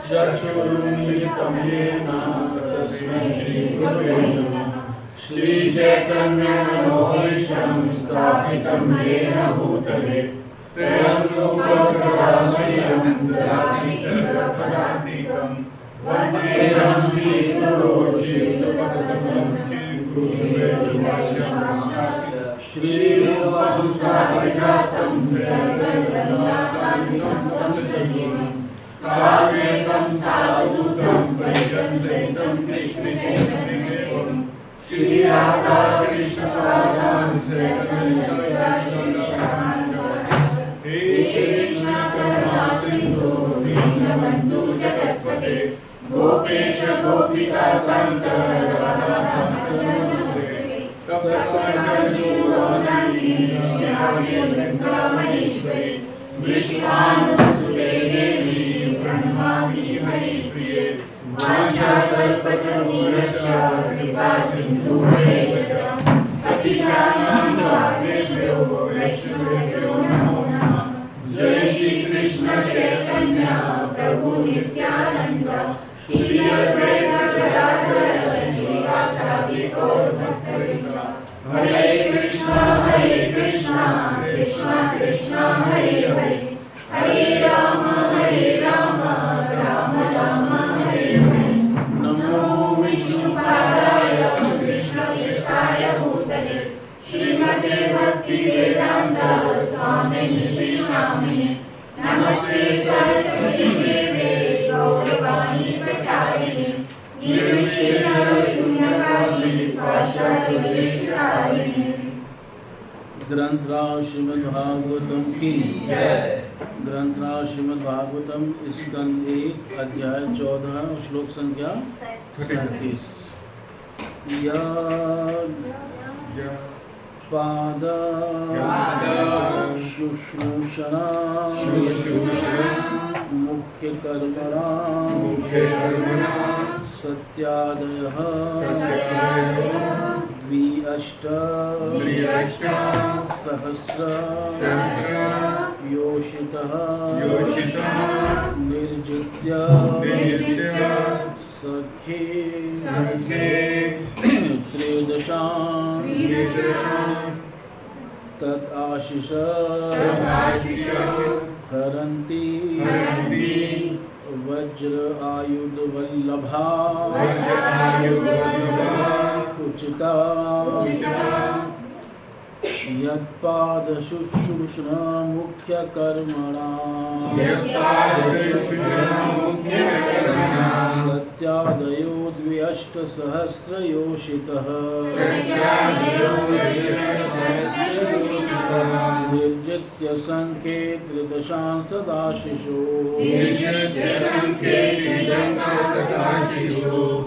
चक्षुरुन्मिलितं येन तस्मै श्रीगुरवे नमः। श्रीचैतन्यमनोभीष्टं स्थापितं येन भूतले स्वयं रूपं पदान्तिकं वन्देऽहं श्रीगुरो श्रीयुतपदकमलं श्रीरूपं साग्रजातं सावेकं साधुकं परिजन सहितं कृष्णचैतन्यदेवं श्री राधा कृष्ण पादान् हे कृष्ण करुणा सिंधु दीनबंधु जगत्पते गोपेश गोपिका कांत राधाकांत नमस्ते तप्तकांचनचूडामणि श्यामलेन्द्रामणीश्वरी विश्वानुसुते देवी प्रणमामि हरिप्रिये वाञ्छाकल्पतरुभ्यश्च कृपा सिन्धुभ्येव पतितानां पावनेभ्यो वैष्णवेभ्यो नमो नमः। जय श्री कृष्ण चैतन्य प्रभु नित्यानंद श्री अद्वैत गदाधर श्रीवासादि गौर भक्तवृंद। हरे कृष्णा कृष्णा कृष्णा हरे हरे हरे राम राम राम हरे हरे। नमो विष्णुपादाय कृष्णप्रेष्ठाय भूतले श्रीमते भक्तिवेदांत स्वामिनिधि नामिने नमस्ते सरस्वती देवे गौरवाणी प्रचारिणे निर्विशेष शून्यवादी पाशादिदेशकारिणे। ग्रंथराज श्रीमद्भागवतम की जय। ग्रंथराज श्रीमद्भागवतम स्कंद 1 अध्याय 14 श्लोक संख्या 37। पाद शुश्रूषणा मुख्य कर्मणा सत्यादयः द्विअष्ट सहस्र योषितः निर्जित्य सखे त्रयोदशां तद आशीष हरन्ति वज्र आयुध वल्लभा उचिता यत्पाद शुश्रूषण मुख्य कर्मणा सत्यादयो द्व्यष्टसहस्रयोषितः निर्जित्य संख्ये त्रिदशांशदाशिषु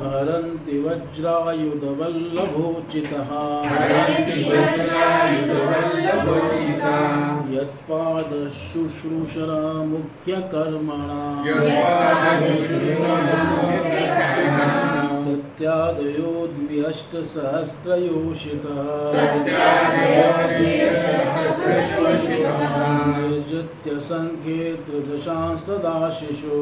हरन्ति वज्रायुधवल्लभोचितः यत्पाद शुश्रूषण मुख्य कर्मणा सत्यादयो द्व्यष्टसहस्रयोषितः निर्जित्य संख्ये त्रिदशांशदाशिषु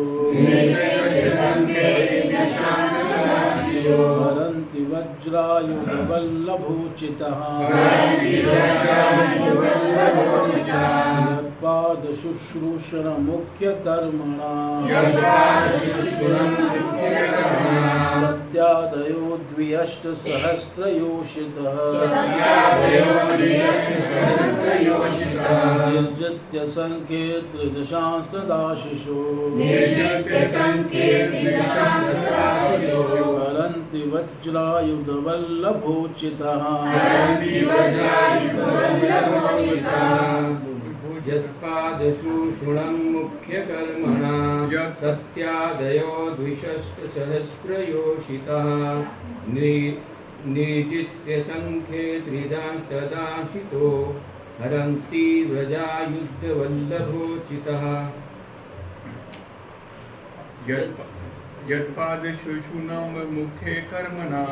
हरन्ति वज्रायुधवल्लभोचितः यत्पाद शुश्रूषण मुख्य कर्मणा सत्यादयो द्व्यष्टसहस्रयोषितः निर्जित्य संख्ये त्रिदशांशदाशिषु हरन्ति वज्रायुधवल्लभोचितः यत्पादशूषुणं मुख्यकर्मणा सत्यादयो द्विषष्टसहस्रयोषितः निर्जित्य संख्ये त्रिदाशतो हरन्ति व्रजायुधवल्लभोचितः। यत्पादशूषूणां मुख्ये कर्मणा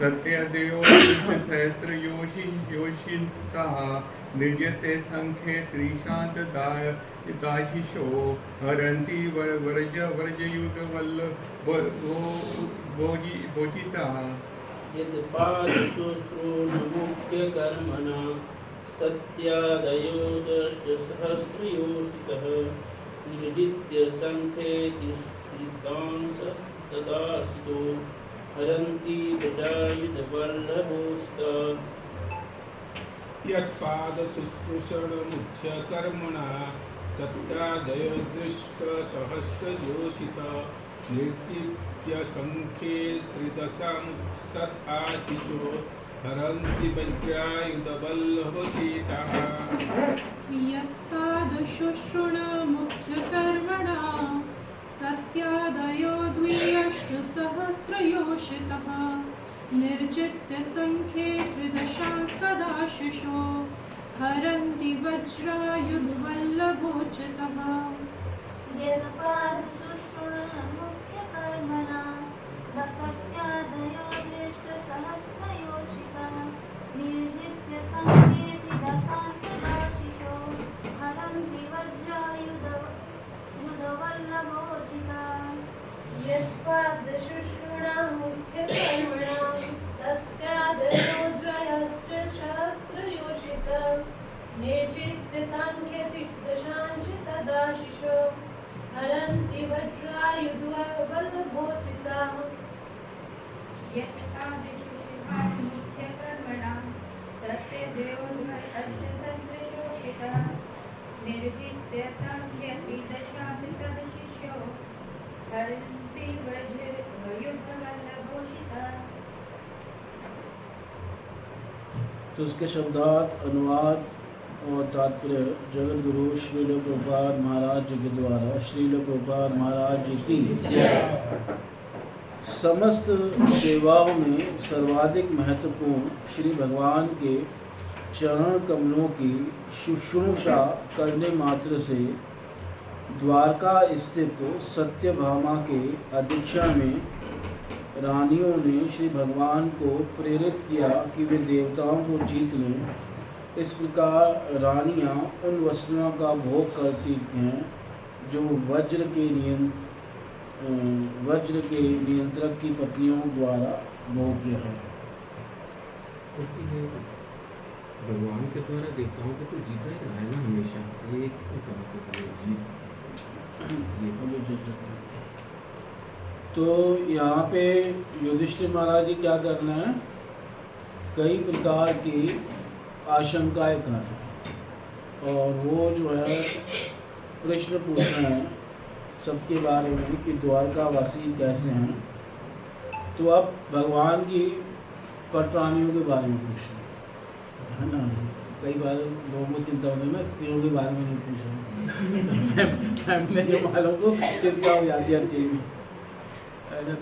सत्यादयो द्विसहस्रयोषितः निर्जते संख्ये त्रिशांत दाशिशो हरन्ति वर्जयुगवल्लभोजिता यत्पादशुश्रूणमुख्यकर्मणा सत्यादयो दष्टसहस्रयोषितः निर्जित्य सङ्ख्ये तिष्ठितांस्तदासितो हरन्ति गदायुधवल्लभोजिता यत्पादशुश्रूषणमुख्यकर्मणा सत्यादयो दृष्टसहस्रयोषिता निर्जित्य सङ्ख्ये त्रिदशांस्तदाशिषो हरन्ति वज्रायुधवल्लभोजिताः यत्पादशुश्रूणमुख्यकर्मणा सत्यादयो द्व्यष्टसहस्रयोषितः निर्जित्य सङ्ख्ये त्रिदशांस्तदाशिषो हरन्ति वज्रायुधवल्लभोजितः यत्पादशुश्रूणमुख्यकर्मणा सत्यादयो दृष्टसहस्रयोषितः निर्जित्य सङ्ख्ये त्रिदशांस्तदाशिषो हरन्ति वज्रायुधवल्लभोजिता यत्पादशुश्रूणमुख्यकर्मणा सत्यादयो द्व्यष्टसहस्रयोषितः निर्जित्य सङ्ख्ये त्रिदशांस्तदाशिषो हरन्ति वज्रायुधवल्लभोजिताः यत्पादशुश्रूणमुख्यकर्मणा सत्यादयो द्व्यष्टसहस्रयोषितः निर्जित्य सङ्ख्ये त्रिदशांस्तदाशिषो हरन्ति वज्रायुधवल्लभोजिता। तो उसके शब्दार्थ, अनुवाद और तात्पर्य जगत गुरु श्रील प्रभुपाद महाराज जी के द्वारा श्रील प्रभुपाद महाराज जी की समस्त सेवाओं में सर्वाधिक महत्वपूर्ण श्री भगवान के चरण कमलों की शुश्रूषा करने मात्र से द्वारका स्थित सत्यभामा के अधीक्षण में रानियों ने श्री भगवान को प्रेरित किया कि वे देवताओं को जीत लें। इस प्रकार रानियां उन वस्तुओं का भोग करती हैं जो वज्र के नियंत्रक की पत्नियों द्वारा भोग्य है। भगवान के द्वारा देवताओं को तो जीता ही रहा है ना हमेशा। ये क्यों कहा कि जीत तो यहाँ पे युधिष्ठिर महाराज जी क्या करना है, कई प्रकार की आशंकाएं कर रहे हैं और वो जो है प्रश्न पूछ रहे हैं सबके बारे में कि द्वारकावासी कैसे हैं। तो अब भगवान की पटरानियों के बारे में पूछ रहे है ना। कई बार लोगों को चिंता होती है ना, स्त्रियों के बारे में नहीं पूछ रहे फैमिली जो वालों को चिंता हो जाती है हर चीज़ में,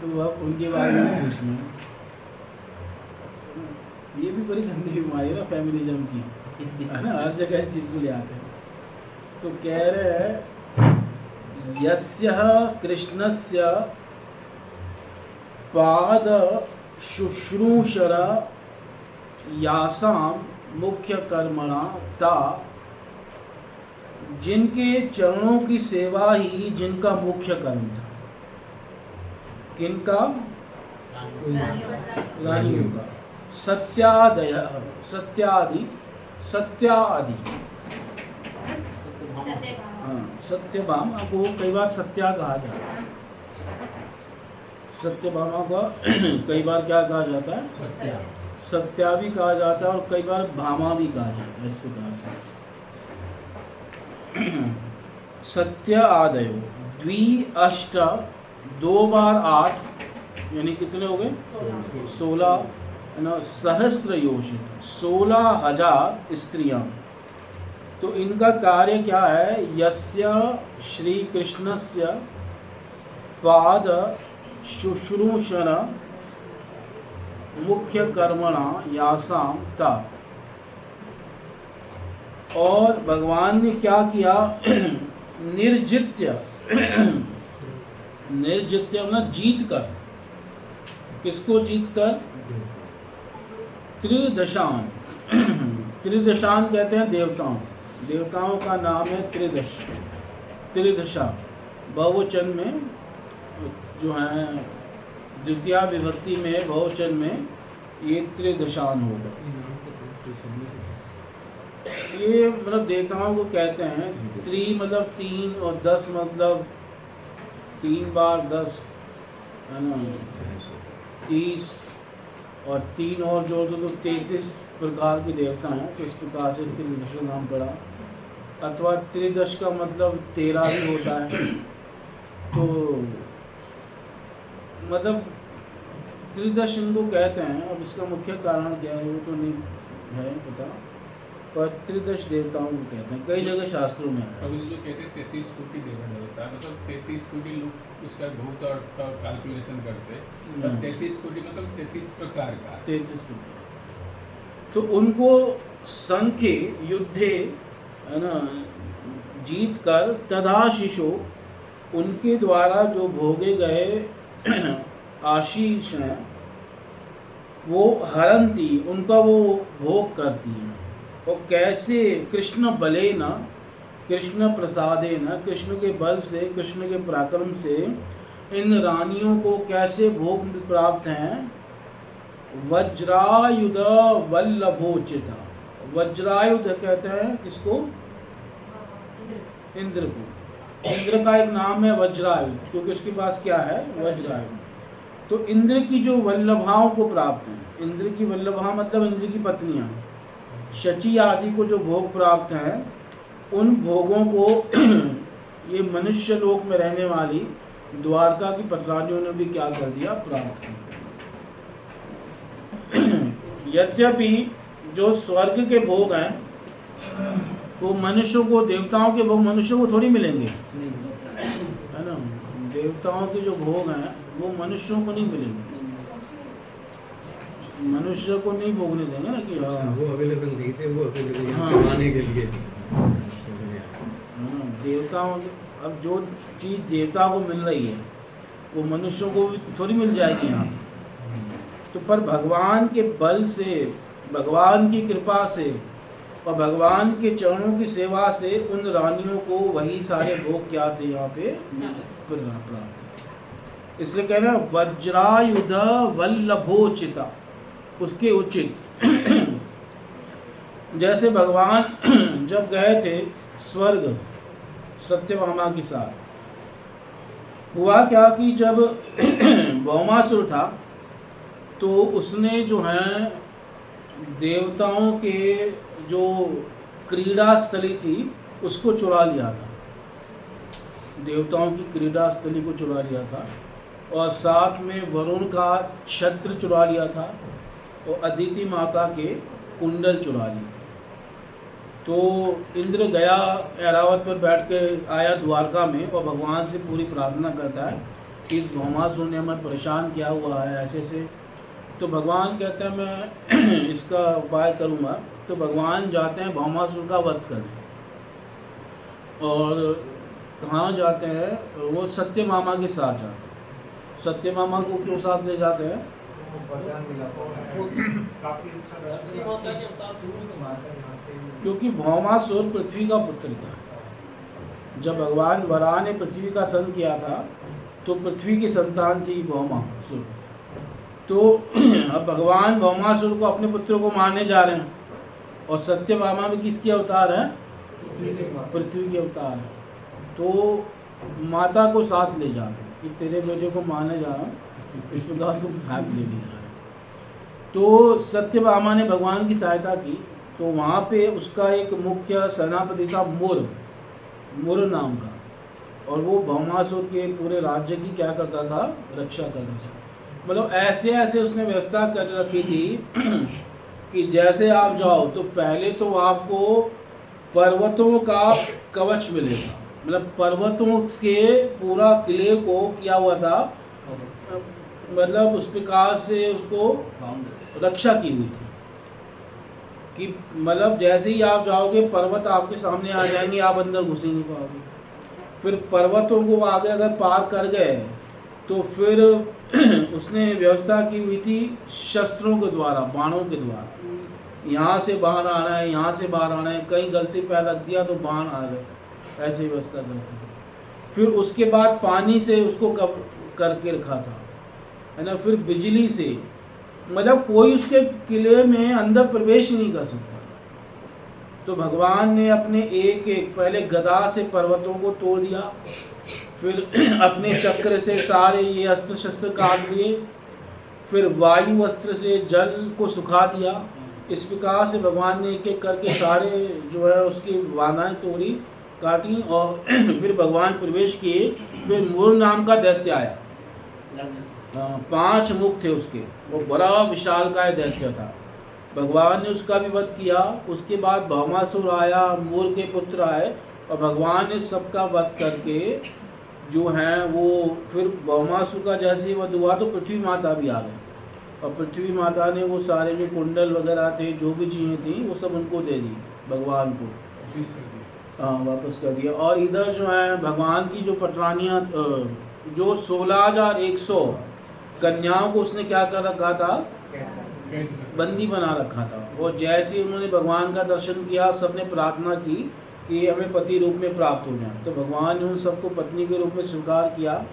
तो अब उनके बारे में पूछना है। ये भी बड़ी गंदी बीमारी है ना फेमिनिज्म की, है ना, हर जगह इस चीज़ को ले आते हैं। तो कह रहे हैं यस्य कृष्णस्य पाद शुश्रूषर यासाम मुख्य कर्मणा ता, जिनके चरणों की सेवा ही जिनका मुख्य कर्म था। किनका? रानियों का। सत्यादय सत्यादि हाँ सत्यभामा को कई बार सत्या कहा जाता है। सत्यभामा का कई बार क्या कहा जाता है? सत्या भी कहा जाता है और कई बार भामा भी कहा जाता है। इस प्रकार से सत्य आदयो द्वि अष्ट 2 बार 8 यानी कितने हो गए? 16 है ना। सहस्र योषित 16,000 स्त्रियां। तो इनका कार्य क्या है? यस्य श्री कृष्णस्य पाद शुश्रूषण मुख्य कर्मणा यासाम ता। और भगवान ने क्या किया? निर्जित्य मतलब जीत कर। किसको जीत कर? त्रिदशान कहते हैं देवताओं, देवताओं का नाम है त्रिदश, त्रिदशा बहुवचन में जो है, द्वितीया विभक्ति में बहुवचन में ये त्रिदशान होगा। ये मतलब देवताओं को कहते हैं, त्रि मतलब 3 और 10 मतलब 3 बार 10 है ना, 30 और 3 और जोड़ दो तो 33 प्रकार के देवता हैं। तो इस प्रकार से त्रिदश का नाम पड़ा, अथवा त्रिदश का मतलब 13 भी होता है। तो मतलब त्रिदश इनको कहते हैं। अब इसका मुख्य कारण क्या है वो तो नहीं है पता, पर त्रिदश देवताओं को कहते हैं, कई जगह शास्त्रों में है। अभी जो कहते हैं 33 कोटि देवता, मतलब 33 कोटि लोग उसका बहुत अर्थ का कैलकुलेशन करते हैं, तब 33 कोटि मतलब 33 प्रकार का 33 कोटि। तो उनको संख्य युद्धे है ना जीत कर तदाशीषो, उनके द्वारा जो भोगे गए आशीष हैं वो हरंती, उनका वो भोग करती हैं। और कैसे कृष्ण बले न, कृष्ण प्रसादे न, कृष्ण के बल से, कृष्ण के पराक्रम से इन रानियों को कैसे भोग प्राप्त हैं। वज्रायुध वल्लभोचित, वज्रायुध कहते हैं किसको, इंद्र को। इंद्र का एक नाम है वज्रायुध, क्योंकि उसके पास क्या है, वज्रायुध। तो इंद्र की जो वल्लभाओं को प्राप्त हैं, इंद्र की वल्लभा मतलब इंद्र की पत्नियां, शची आदि को जो भोग प्राप्त हैं, उन भोगों को ये मनुष्य लोक में रहने वाली द्वारका की पटरानियों ने भी क्या कर दिया, प्राप्त कर दिया। यद्यपि जो स्वर्ग के भोग हैं वो मनुष्यों को, देवताओं के भोग मनुष्यों को थोड़ी मिलेंगे, है ना। देवताओं के जो भोग हैं वो मनुष्यों को नहीं मिलेंगे, मनुष्य को नहीं भोगने देंगे ना कि हाँ वो अवेलेबल नहीं थे, वो अवेलेबल हाँ। करवाने के लिए देवताओं, अब जो चीज़ देवता को मिल रही है वो मनुष्यों को भी थोड़ी मिल जाएगी यहाँ। तो पर भगवान के बल से, भगवान की कृपा से और भगवान के चरणों की सेवा से उन रानियों को वही सारे भोग क्या थे यहाँ पे प्राप्त। इसलिए कह रहे हैं वज्रायुध वल्लभोचिता, उसके उचित। जैसे भगवान जब गए थे स्वर्ग सत्यभामा के साथ, हुआ क्या कि जब भौमासुर था तो उसने जो है देवताओं के जो क्रीड़ा स्थली थी उसको चुरा लिया था, देवताओं की क्रीड़ा स्थली को चुरा लिया था, और साथ में वरुण का छत्र चुरा लिया था और अदिति माता के कुंडल चुरा लिए थे। तो इंद्र गया, ऐरावत पर बैठ के आया द्वारका में और भगवान से पूरी प्रार्थना करता है कि इस भौमासुर ने हमें परेशान किया हुआ है ऐसे से। तो भगवान कहते हैं मैं इसका उपाय करूँगा। तो भगवान जाते हैं भौमासुर का वध करने, और कहाँ जाते हैं, वो सत्यभामा के साथ जाते हैं। सत्यभामा को क्यों साथ ले जाते हैं, क्योंकि भौमासुर पृथ्वी का पुत्र था। जब भगवान वराह ने पृथ्वी का संग किया था तो पृथ्वी की संतान थी भौमासुर। तो अब भगवान भौमासुर को अपने पुत्र को मारने जा रहे हैं, और सत्यभामा में किसकी अवतार है, पृथ्वी की अवतार है। तो माता को साथ ले जा रहे हैं कि तेरे बेटे को मारने जा रहा हूँ, इस प्रकार से साथ ले जा रहे हैं। तो सत्यभामा ने भगवान की सहायता की। तो वहाँ पे उसका एक मुख्य सेनापति था मुर नाम का, और वो भौमासुर के पूरे राज्य की क्या करता था, रक्षा करता था। मतलब ऐसे ऐसे उसने व्यवस्था कर रखी थी कि जैसे आप जाओ तो पहले तो आपको पर्वतों का कवच मिलेगा, मतलब पर्वतों के पूरा किले को किया हुआ था, मतलब उस प्रकार से उसको रक्षा की हुई थी कि मतलब जैसे ही आप जाओगे पर्वत आपके सामने आ जाएंगे, आप अंदर घुस ही नहीं पाओगे। फिर पर्वतों को आगे अगर पार कर गए तो फिर उसने व्यवस्था की हुई थी शस्त्रों के द्वारा, बाणों के द्वारा, यहाँ से बाहर आना है, यहाँ से बाहर आना है, कहीं गलती पैर रख दिया तो बाहर आ गए, ऐसी व्यवस्था करके। फिर उसके बाद पानी से उसको करके रखा था, है ना। फिर बिजली से, मतलब कोई उसके किले में अंदर प्रवेश नहीं कर सकता। तो भगवान ने अपने एक एक पहले गदा से पर्वतों को तोड़ दिया, फिर अपने चक्र से सारे ये अस्त्र शस्त्र काट दिए, फिर वायु अस्त्र से जल को सुखा दिया। इस प्रकार से भगवान ने एक एक करके सारे जो है उसकी बाधाएं तोड़ी, काटी, और फिर भगवान प्रवेश किए। फिर मूल नाम का दैत्य आया, 5 मुख थे उसके, वो बड़ा विशालकाय दैत्य था। भगवान ने उसका भी वध किया। उसके बाद भौमासुर आया, मूर के पुत्र आए, और भगवान ने सबका वध करके जो है वो फिर भौमासुर का जैसे ही वध हुआ तो पृथ्वी माता भी आ गई, और पृथ्वी माता ने वो सारे जो कुंडल वगैरह थे, जो भी चीज़ें थी, वो सब उनको दे दी भगवान को, हाँ वापस कर दिया। और इधर जो है भगवान की जो पटरानियाँ, जो 16,100 कन्याओं को उसने क्या कर रखा था, बंदी बना रखा था। और जैसे उन्होंने भगवान का दर्शन किया, सबने प्रार्थना की कि हमें पति रूप में प्राप्त हो जाए, तो भगवान ने उन सबको पत्नी के रूप में स्वीकार किया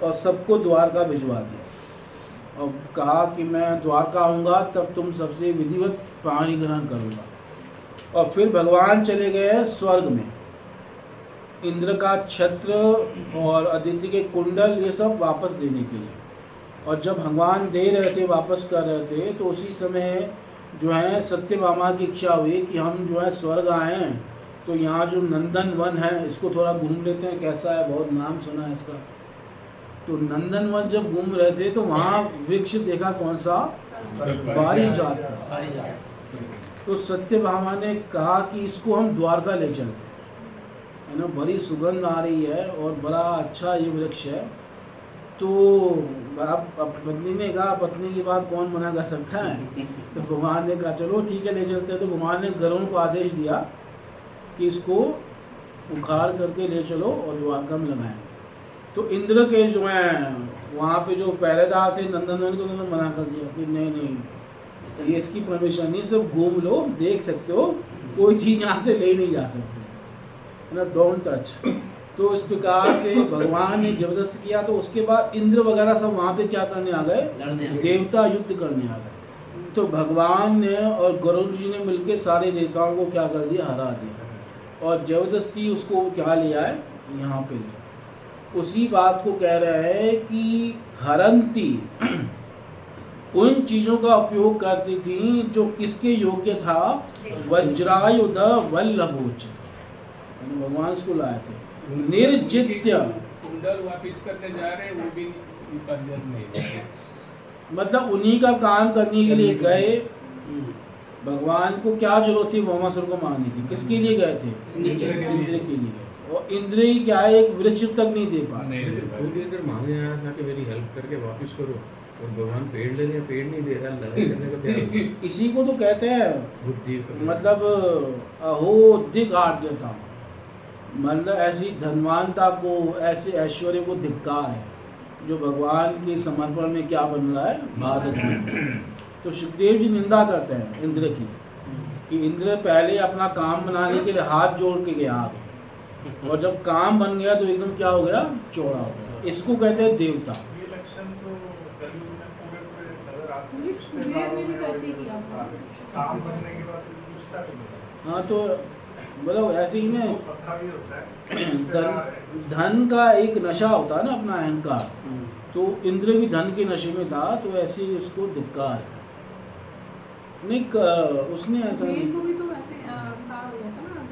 और सबको द्वारका भिजवा दिया, और कहा कि मैं द्वारका आऊँगा तब तुम सबसे विधिवत पाणी ग्रहण करूँगा। और फिर भगवान चले गए स्वर्ग में, इंद्र का छत्र और अदिति के कुंडल ये सब वापस देने के लिए। और जब भगवान दे रहे थे, वापस कर रहे थे, तो उसी समय जो है सत्यभामा की इच्छा हुई कि हम जो है स्वर्ग आए हैं, तो यहाँ जो नंदन वन है इसको थोड़ा घूम लेते हैं, कैसा है, बहुत नाम सुना है इसका। तो नंदन वन जब घूम रहे थे तो वहाँ वृक्ष देखा, कौन सा, पारिजात का। तो सत्यभामा ने कहा कि इसको हम द्वारका ले चलते हैं, है ना, बड़ी सुगंध आ रही है और बड़ा अच्छा ये वृक्ष है। तो अब पत्नी ने कहा, पत्नी की बात कौन मना कर सकता है। तो भगवान ने कहा चलो ठीक है ले चलते हैं। तो भगवान ने गरुड़ को आदेश दिया कि इसको उखाड़ करके ले चलो और द्वारका में लगाएंगे। तो इंद्र के जो हैं वहाँ पे जो पहरेदार थे नंदनवन को, उन्होंने मना कर दिया कि नहीं ये इसकी परमिशन नहीं, सब घूम लो, देख सकते हो, कोई चीज़ यहाँ से ले नहीं जा सकते, है ना, डोंट टच। तो इस प्रकार से भगवान ने जबरदस्त किया। तो उसके बाद इंद्र वगैरह सब वहाँ पे क्या करने आ गए, देवता युद्ध करने आ गए। तो भगवान ने और गरुड़ जी ने मिलकर सारे देवताओं को क्या कर दिया, हरा दिया, और जबरदस्ती उसको क्या लिया है, यहाँ पे लिया। उसी बात को कह रहे हैं कि हरंती उन चीज़ों का उपयोग करती थी जो किसके योग्य था, वज्रायुध वल्लभोच, भगवान इसको लाए थे। निर्जित्य कुंडल वापिस करने जा रहे हैं, वो भी पर्याप्त नहीं, मतलब उन्हीं का काम करने के लिए गए। भगवान को क्या जरूरत थी भौमासुर को मारने की, किसके लिए गए थे, इंद्र के लिए। और इंद्र ही क्या है, एक वृक्ष तक नहीं दे पा खुद इंद्र मांगने आया था कि मेरी हेल्प करके वापस करो, और भगवान पेड़ ले लिया, पेड़ नहीं दे रहा, लड़ाई करने को तैयार हो। इसी को तो कहते हैं बुद्धि, मतलब अहो दिग्आड्यता, मतलब ऐसी धनवानता को, ऐसे ऐश्वर्य को धिक्कार है जो भगवान के समर्पण में क्या बन रहा है, बाधक है। तो सुखदेव जी निंदा करते हैं इंद्र की कि इंद्र पहले अपना काम बनाने के लिए हाथ जोड़ के गया आगे, और जब काम बन गया तो एकदम क्या हो गया, चौड़ा हो गया। इसको कहते हैं देवता। ये लक्षण तो कलयुग में पूरे नजर आते हैं। कुबेर ने भी कैसे किया था? काम बनने के बाद पूछता भी नहीं। हाँ तो मतलब ऐसे ही ना, तो पता भी होता है धन का एक नशा होता है ना, अपना अहंकार। तो इंद्र भी धन के नशे में था, तो ऐसे ही उसको धिक्कार है। नहीं उसने ऐसा कुबेर नहीं, को भी तो ऐसे अहंकार हो गया था ना,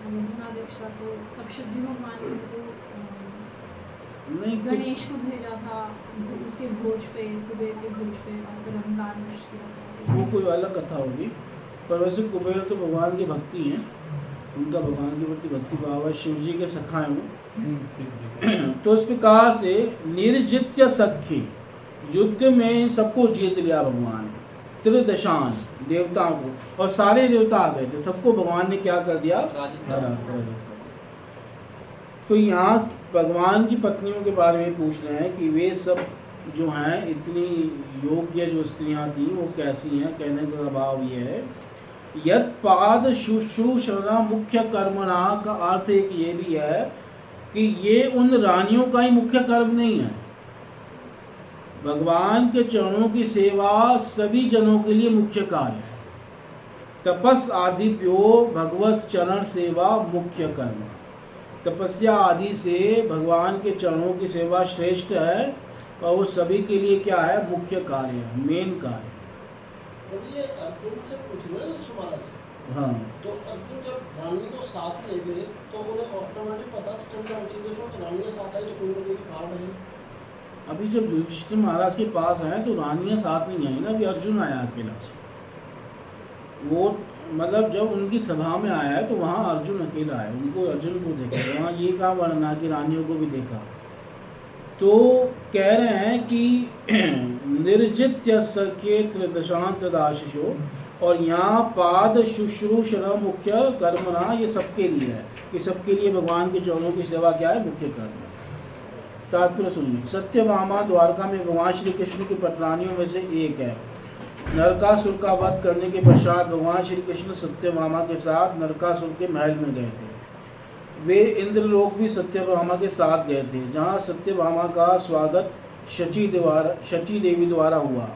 धनाध्यक्ष था, तो तब शिव जी भगवान ने उनको नहीं गणेश को भेजा था उसके भोज पे, कुबेर के भोज पे, और फिर अहंकार नष्ट किया। वो कोई अलग कथा होगी। पर वैसे कुबेर तो भगवान की भक्ति हैं, उनका भगवान के प्रति भक्ति भाव है, शिव जी के सखा हैं वो। तो इस प्रकार से निर्जित्य सखी, युद्ध में इन सबको जीत लिया भगवान ने, त्रिदशान देवताओं को, और सारे देवता आ गए थे, सबको भगवान ने क्या कर दिया, पराजित कर दिया। तो यहाँ भगवान की पत्नियों के बारे में पूछ रहे हैं कि वे सब जो हैं इतनी योग्य जो स्त्रियां थी वो कैसी हैं। कहने का भाव ये है यद पाद शुश्रूषणा मुख्य कर्मणा का अर्थ एक ये भी है कि ये उन रानियों का ही मुख्य कर्म नहीं है। भगवान के चरणों की सेवा सभी जनों के लिए मुख्य कार्य है। तपस आदिप्यो भगवत चरण सेवा मुख्य कर्म। तपस्या आदि से भगवान के चरणों की सेवा श्रेष्ठ है और वो सभी के लिए क्या है, मुख्य कार्य है, मेन कार्य। और ये अर्जुन से पूछ रहे हैं यीशु महाराज। हाँ, तो अर्जुन जब रानी को साथ ले गए तो उन्हें ऑटोमेटिक पता तो चल जाना चाहिए कि रानी के साथ आई तो कोई ना कोई कारण है। अभी जब युधिष्ठिर महाराज के पास आए तो रानियां साथ नहीं आई ना, अभी अर्जुन आया अकेला। वो मतलब जब उनकी सभा में आया है तो वहाँ अर्जुन अकेला है, उनको अर्जुन को देखा, वहाँ ये कहा वर्णना कि रानियों को भी देखा। तो कह रहे हैं कि निर्जित्य सख्ये त्रिदशांत दाशिशो, और यहाँ पाद शुश्रूषण मुख्य कर्मणा ये सबके लिए है कि सबके लिए भगवान के चरणों की सेवा क्या है, मुख्य कर्म है। तात्पर्य सुनिए। सत्यभामा द्वारका में भगवान श्री कृष्ण की पटरानियों में से एक है। नरकासुर का वध करने के पश्चात भगवान श्री कृष्ण सत्यभामा के साथ नरकासुर के महल में गए थे। वे इंद्रलोक भी सत्यभामा के साथ गए थे, जहाँ सत्यभामा का स्वागत शची देवी द्वारा हुआ,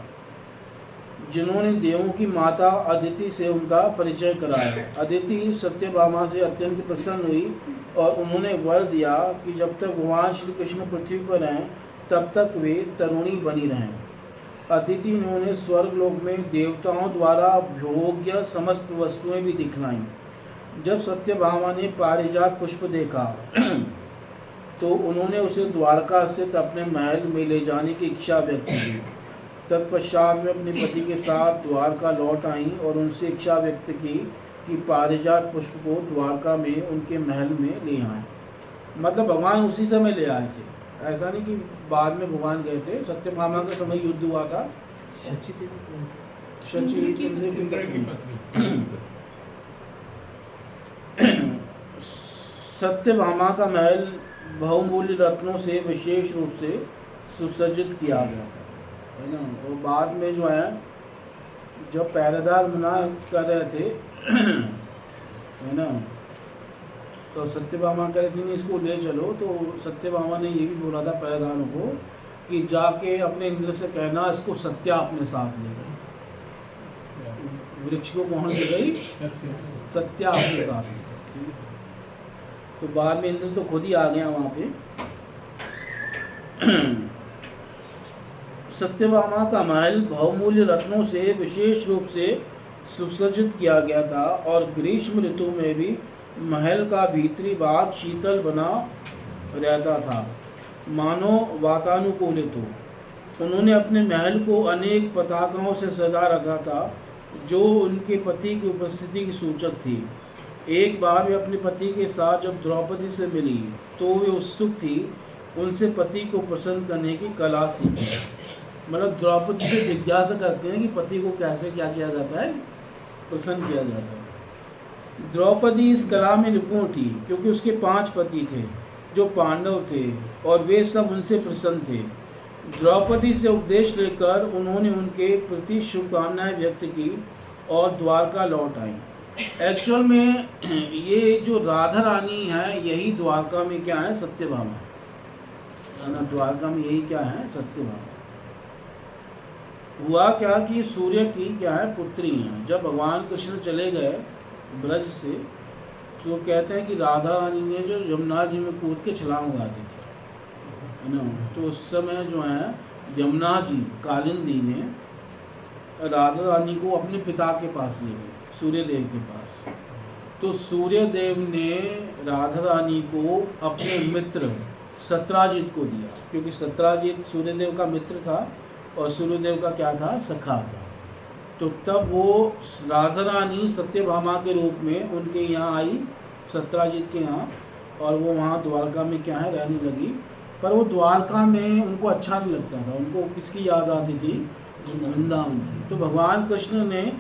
जिन्होंने देवों की माता अदिति से उनका परिचय कराया। अदिति सत्यभामा से अत्यंत प्रसन्न हुई और उन्होंने वर दिया कि जब तक भगवान श्री कृष्ण पृथ्वी पर रहें तब तक वे तरुणी बनी रहें। अदिति ने उन्हें स्वर्गलोक में देवताओं द्वारा भोग्य समस्त वस्तुएं भी दिखलाईं। जब सत्यभामा ने पारिजात पुष्प देखा तो उन्होंने उसे द्वारका स्थित अपने महल में ले जाने की इच्छा व्यक्त की। तत्पश्चात वे अपने पति के साथ द्वारका लौट आईं और उनसे इच्छा व्यक्त की कि पारिजात पुष्प को द्वारका में उनके महल में ले आएं। मतलब भगवान उसी समय ले आए थे, ऐसा नहीं कि बाद में भगवान गए थे। सत्यभामा के समय युद्ध हुआ था। शची इंद्र की पत्नी। सत्यभामा का महल बहुमूल्य रत्नों से विशेष रूप से सुसज्जित किया गया था, है ना। और बाद में जो है जब पहरेदार मना कर रहे थे है ना, तो सत्यभामा कह रही थी नहीं इसको ले चलो, तो सत्यभामा ने ये भी बोला था पहरेदारों को कि जाके अपने इंद्र से कहना इसको सत्या अपने साथ ले गई। वृक्ष को कौन ले गई? सत्या अपने साथ ले गई। तो बाद में इंद्र तो खुद ही आ गया वहाँ पे। सत्यभामा का महल बहुमूल्य रत्नों से विशेष रूप से सुसज्जित किया गया था और ग्रीष्म ऋतु में भी महल का भीतरी भाग शीतल बना रहता था, मानो वातानुकूलित हो। उन्होंने अपने महल को अनेक पताकाओं से सजा रखा था जो उनके पति की उपस्थिति की सूचक थी। एक बार वे अपने पति के साथ जब द्रौपदी से मिली तो वे उत्सुक थी उनसे पति को प्रसन्न करने की कला सीखी। मतलब द्रौपदी से जिज्ञासा करते हैं कि पति को कैसे क्या किया जाता है, प्रसन्न किया जाता है। द्रौपदी इस कला में निपुण थी क्योंकि उसके 5 पति थे जो पांडव थे और वे सब उनसे प्रसन्न थे। द्रौपदी से उपदेश लेकर उन्होंने उनके प्रति शुभकामनाएं व्यक्त की और द्वारका लौट आई। एक्चुअल में ये जो राधा रानी है यही द्वारका में क्या है, सत्यभामा है ना। द्वारका में यही क्या है, सत्यभामा। हुआ क्या कि सूर्य की क्या है, पुत्री हैं। जब भगवान कृष्ण चले गए ब्रज से तो कहते हैं कि राधा रानी ने जो यमुना जी में कूद के छलांग लगा दी थी, है ना। तो उस समय जो है यमुना जी कालिंदी ने राधा रानी को अपने पिता के पास ले गए, सूर्यदेव के पास। तो सूर्यदेव ने राधा रानी को अपने मित्र सत्राजित को दिया, क्योंकि सत्राजित सूर्यदेव का मित्र था और सूर्यदेव का क्या था, सखा था। तो तब वो राधा रानी सत्यभामा के रूप में उनके यहाँ आई, सत्राजित के यहाँ, और वो वहाँ द्वारका में क्या है, रहने लगी। पर वो द्वारका में उनको अच्छा नहीं लगता था, उनको किसकी याद आती थी, वृंदावन की। तो भगवान कृष्ण ने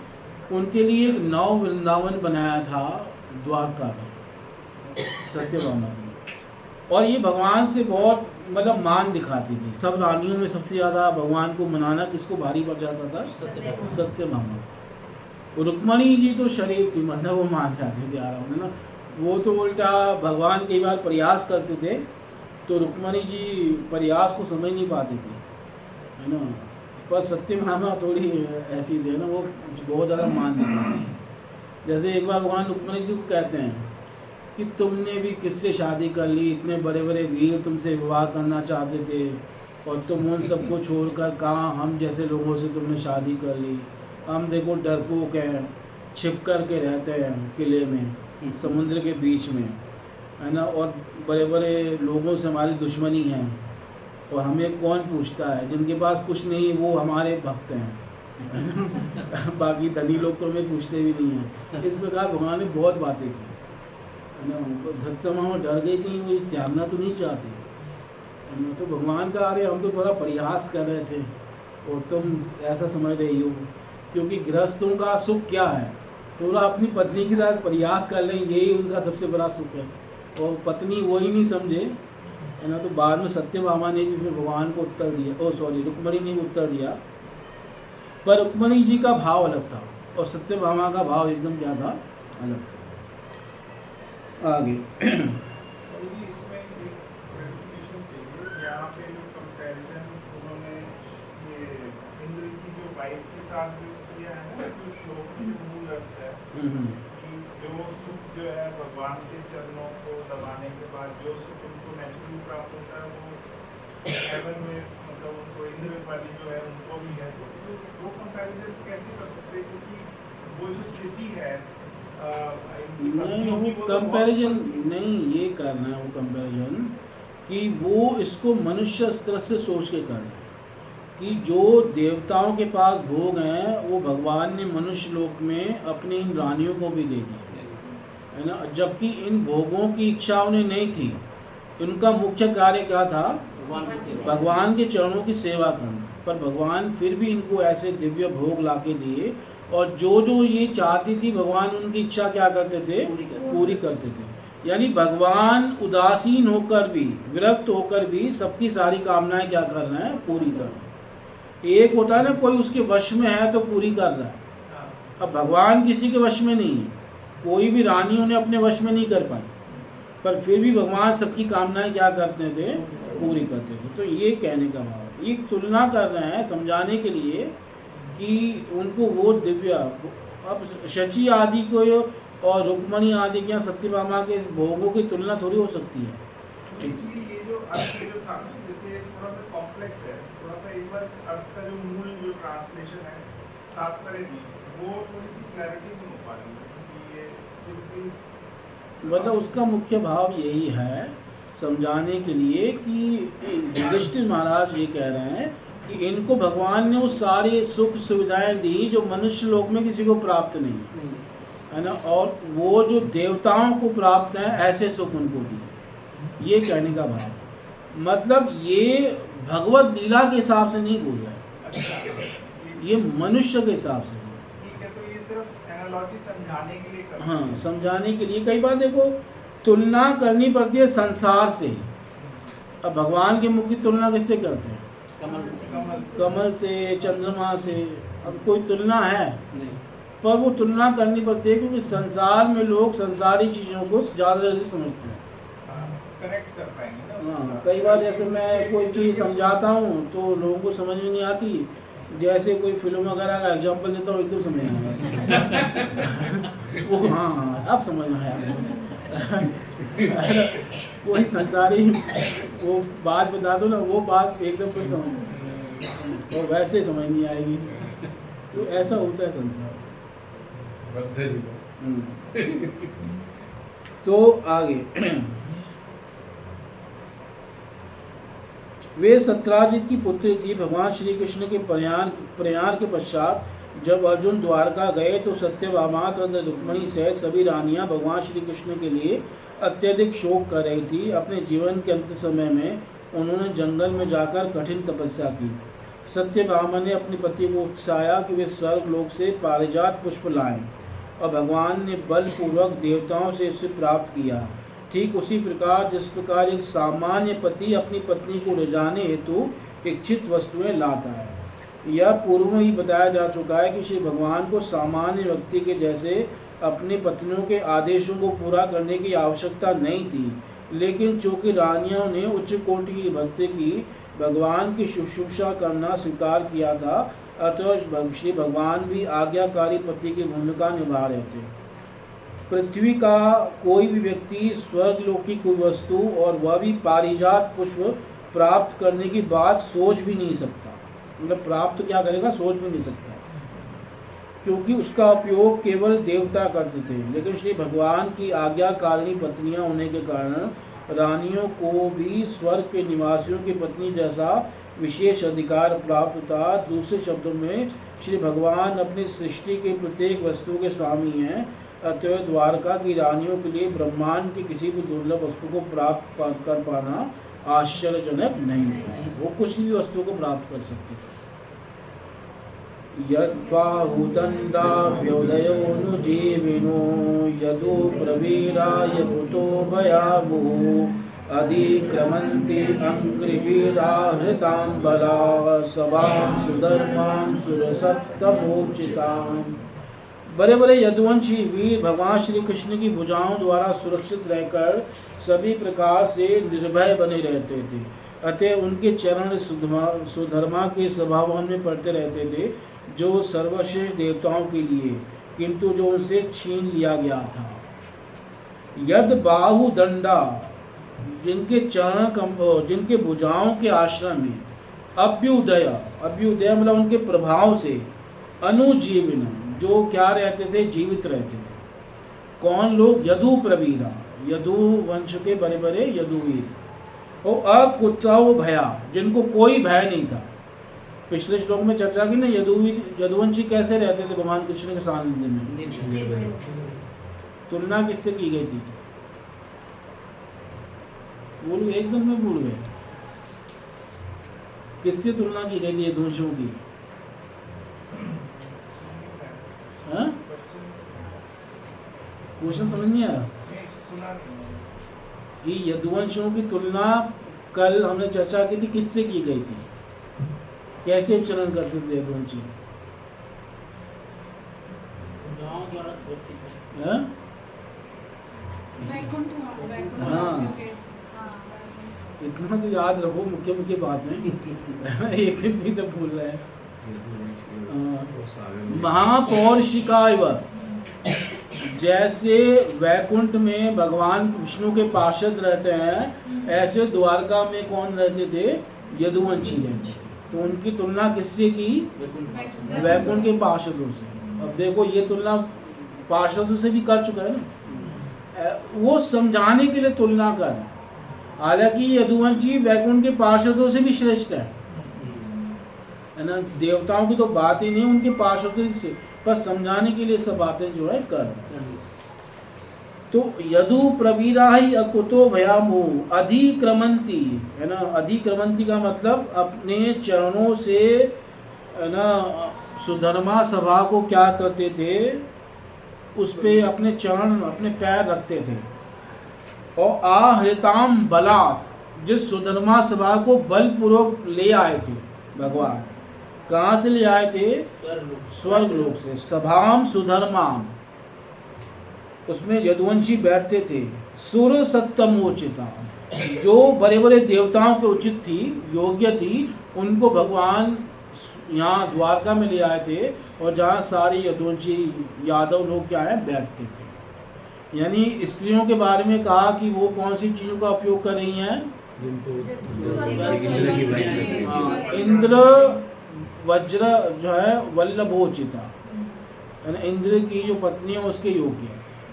उनके लिए एक नव वृंदावन बनाया था द्वारका में, सत्यभामा में। और ये भगवान से बहुत मतलब मान दिखाती थी। सब रानियों में सबसे ज़्यादा भगवान को मनाना किसको भारी पड़ जाता था, सत्यभामा। रुक्मणी जी तो शरीफ थी, मतलब वो मान जाती थी आराम में ना। वो तो उल्टा भगवान कई बार प्रयास करते थे तो रुक्मणी जी प्रयास को समझ नहीं पाती थी, है ना। पर सत्यभामा थोड़ी ऐसी थी ना, वो बहुत ज़्यादा मान देती थी। जैसे एक बार भगवान रुक्मणी जी को कहते हैं कि तुमने भी किससे शादी कर ली, इतने बड़े बड़े वीर तुमसे विवाह करना चाहते थे और तुम उन सबको छोड़कर कहाँ हम जैसे लोगों से तुमने शादी कर ली। हम देखो डरपोक हैं, छिप कर के रहते हैं किले में, समुद्र के बीच में, है ना, और बड़े बड़े लोगों से हमारी दुश्मनी है और हमें कौन पूछता है। जिनके पास कुछ नहीं वो हमारे भक्त हैं, है ना। बाकी धनी लोग तो हमें पूछते भी नहीं हैं। इस प्रकार भगवान ने बहुत बातें की, है ना। धरतमा डर गई कि मुझे त्यागना तो नहीं चाहती, है ना। तो भगवान का अरे हम तो थोड़ा प्रयास कर रहे थे और तुम ऐसा समझ रही हो, क्योंकि गृहस्थों का सुख क्या है, थोड़ा अपनी पत्नी के साथ प्रयास कर लें, यही उनका सबसे बड़ा सुख है। और पत्नी वही नहीं समझे, है ना। तो बाद में सत्यभामा ने भी फिर भगवान को उत्तर दिया, रुक्मणी ने भी उत्तर दिया, पर रुक्मणी जी का भाव अलग था और सत्यभामा का भाव एकदम क्या था, अलग था। आगे प्रभु जी, इसमें एक क्लैरिफिकेशन चाहिए। यहाँ पे जो कंपैरिजन उन्होंने ये इंद्र की जो वाइफ के साथ जो किया है ना, जो श्लोक की जो मूल अर्थ है कि जो सुख जो है भगवान के चरणों को दबाने के बाद जो सुख उनको नेचुरली प्राप्त होता है वो हेवन में, मतलब उनको इंद्र वाली जो है उनको भी है। तो वो कंपैरिजन कैसे कर सकते हैं, क्योंकि वो जो स्थिति है नहीं, वो कंपैरिजन नहीं ये करना है, वो कंपैरिजन कि वो इसको मनुष्य स्तर से सोच के करना है कि जो देवताओं के पास भोग हैं वो भगवान ने मनुष्य लोक में अपनी इन रानियों को भी दे दिए, है ना। जबकि इन भोगों की इच्छा उन्हें नहीं थी, इनका मुख्य कार्य क्या था, भगवान के चरणों की सेवा करना। पर भगवान फिर भी इनको ऐसे दिव्य भोग ला के दिए और जो जो ये चाहती थी भगवान उनकी इच्छा क्या करते थे, पूरी करते थे। यानी भगवान उदासीन होकर भी, विरक्त होकर भी सबकी सारी कामनाएं क्या कर रहे हैं, पूरी कर रहे हैं। एक होता है ना कोई उसके वश में है तो पूरी कर रहा है, अब भगवान किसी के वश में नहीं है, कोई भी रानी उन्हें अपने वश में नहीं कर पाई, पर फिर भी भगवान सबकी कामनाएं क्या करते थे, पूरी करते थे। तो ये कहने का भाव, एक तुलना कर रहे हैं समझाने के लिए कि उनको वो दिव्य, अब शची आदि को और रुक्मणी आदि के सत्यभामा के भोगों की तुलना थोड़ी हो सकती है। एक्चुअली ये जो अर्थ जो था ना, जैसे थोड़ा सा कॉम्प्लेक्स है, थोड़ा सा एक बार इस अर्थ का जो मूल जो ट्रांसलेशन है, तात्पर्य की, वो थोड़ी सी क्लैरिटी नहीं हो पा रही है कि ये सिंपली, मतलब उसका मुख्य भाव यही है समझाने के लिए कि युधिष्ठिर महाराज ये कह रहे हैं कि इनको भगवान ने वो सारी सुख सुविधाएं दी जो मनुष्य लोक में किसी को प्राप्त नहीं है ना, और वो जो देवताओं को प्राप्त हैं ऐसे सुख उनको दिए। ये कहने का भाव, मतलब ये भगवत लीला के हिसाब से नहीं बोल रहे हैं, ये मनुष्य के हिसाब से। ठीक है, तो ये सिर्फ एनालॉजी समझाने के लिए कर, हाँ, समझाने के लिए। कई बार देखो तुलना करनी पड़ती है संसार से ही। अब भगवान के मुख की तुलना किससे करते हैं, कमल से, चंद्रमा से। अब कोई तुलना है नहीं, पर वो तुलना करनी पड़ती है क्योंकि संसार में लोग संसारी चीज़ों को ज़्यादा जल्दी समझते हैं, कनेक्ट कर पाएंगे ना। हाँ। कई बार जैसे मैं कोई चीज़ समझाता हूँ तो लोगों को समझ में नहीं आती, जैसे कोई फिल्म वगैरह का एग्जांपल देता हूँ एकदम समझ में आया वो, हाँ अब समझ में आया। कोई संसारी वो बात बता दो ना, वो बात एकदम कोई समझ, और वैसे समझ नहीं आएगी। तो ऐसा होता है संसार। तो आगे वे सत्राजित की पुत्री थी। भगवान श्री कृष्ण के प्रयाण के पश्चात जब अर्जुन द्वारका गए तो सत्यभामा तथा रुक्मणी सहित सभी रानियां भगवान श्री कृष्ण के लिए अत्यधिक शोक कर रही थी। अपने जीवन के अंत समय में उन्होंने जंगल में जाकर कठिन तपस्या की। सत्यभामा ने अपने पति को उकसाया कि वे स्वर्गलोक से पारिजात पुष्प लाएं और भगवान ने बलपूर्वक देवताओं से इसे प्राप्त किया। ठीक उसी प्रकार जिस प्रकार एक सामान्य पति अपनी पत्नी को रिझाने हेतु इच्छित वस्तुएं लाता है, यह पूर्व में ही बताया जा चुका है कि श्री भगवान को सामान्य व्यक्ति के जैसे अपनी पत्नियों के आदेशों को पूरा करने की आवश्यकता नहीं थी, लेकिन चूंकि रानियों ने उच्च कोटि की भक्ति की भगवान की शुश्रूषा करना स्वीकार किया था, अतः श्री भगवान भी आज्ञाकारी पति की भूमिका निभा रहे थे। पृथ्वी का कोई भी व्यक्ति स्वर्गलोक की कोई वस्तु और वह भी पारिजात पुष्प प्राप्त करने की बात सोच भी नहीं सकता। मतलब प्राप्त क्या करेगा, सोच भी नहीं सकता, क्योंकि उसका उपयोग केवल देवता करते थे। लेकिन श्री भगवान की आज्ञाकारिणी पत्नियां होने के कारण रानियों को भी स्वर्ग के निवासियों की पत्नी जैसा विशेष अधिकार प्राप्त था। दूसरे शब्दों में श्री भगवान अपनी सृष्टि के प्रत्येक वस्तु के स्वामी हैं, अतः द्वारका की रानियों के लिए ब्रह्मांड की किसी भी दुर्लभ वस्तु को प्राप्त कर पाना आश्चर्यजनक नहीं है। वो कुछ भी वस्तु को प्राप्त कर सकते थे। यद्बाहुदण्डाभ्युदयोनुजीविनो यदो प्रवीराय कुतो भयावुः अधिक्रमन्ति अङ्घ्रिभिराहृतां बला सभां सुधर्मां सुरसप्तमोचिताम्। बड़े बड़े यदुवंशी वीर भगवान श्री कृष्ण की भुजाओं द्वारा सुरक्षित रहकर सभी प्रकार से निर्भय बने रहते थे, अतः उनके चरण सुधर्मा के स्वभावन में पड़ते रहते थे, जो सर्वश्रेष्ठ देवताओं के लिए, किंतु जो उनसे छीन लिया गया था। यद बाहु दंडा, जिनके चरण जिनके भुजाओं के आश्रम में अभ्युदय मतलब उनके प्रभाव से अनुजीविन, जो क्या रहते थे, जीवित रहते थे। कौन लोग? यदु प्रवीरा, यदु वंश के बड़े बड़े यदुवीर, और अकुतव भया, जिनको कोई भय नहीं था। पिछले श्लोक में चर्चा की ना, यदुवंशी कैसे रहते थे भगवान कृष्ण के सानिध्य में। तुलना किससे की गई थी? बोलो, एकदम में भूल गए। किससे तुलना की गई थी यदुवंशियों की? हाँ, क्वेश्चन समझ नहीं आया कि यदुवंशियों की तुलना कल हमने चर्चा की थी, किससे की गई थी? कैसे उच्चारण करते थे यदुवंशी? हाँ, इतना तो याद रखो, मुख्य मुख्य बात है। एक दिन भी सब भूल रहे हैं। महापौरुषिकायव, जैसे वैकुंठ में भगवान विष्णु के पार्षद रहते हैं, ऐसे द्वारका में कौन रहते थे? यदुवंशी रहते थे। तो उनकी तुलना किससे की? वैकुंठ के पार्षदों से। अब देखो, ये तुलना पार्षदों से भी कर चुका है ना, वो समझाने के लिए तुलना कर। हालांकि यदुवंशी वैकुंठ के पार्षदों से भी श्रेष्ठ है ना। देवताओं की तो बात ही नहीं, उनके पार्षदों से, पर समझाने के लिए सब बातें जो है कर। तो यदु प्रवीरा ही अकुतो भयामो अधिक्रमंती, है ना। अधिक्रमंती का मतलब अपने चरणों से, है ना, सुधर्मा सभा को क्या करते थे? उस पे अपने चरण, अपने पैर रखते थे। और आहृताम बलात्, जिस सुधर्मा सभा को बलपूर्वक ले आए थे भगवान। कहाँ से ले आए थे? स्वर्गलोक से। सभाम सुधर्माम, उसमें यदुवंशी बैठते थे। सुर सत्तमोचिता, जो बड़े बड़े देवताओं के उचित थी, योग्य थी, उनको भगवान यहाँ द्वारका में ले आए थे, और जहाँ सारे यदुवंशी यादव लोग क्या है, बैठते थे। यानी स्त्रियों के बारे में कहा कि वो कौन सी चीज़ों का उपयोग कर रही हैं? इंद्र वज्र जो है वल्लभोचिता, इंद्र की जो पत्नी है उसके योग्य।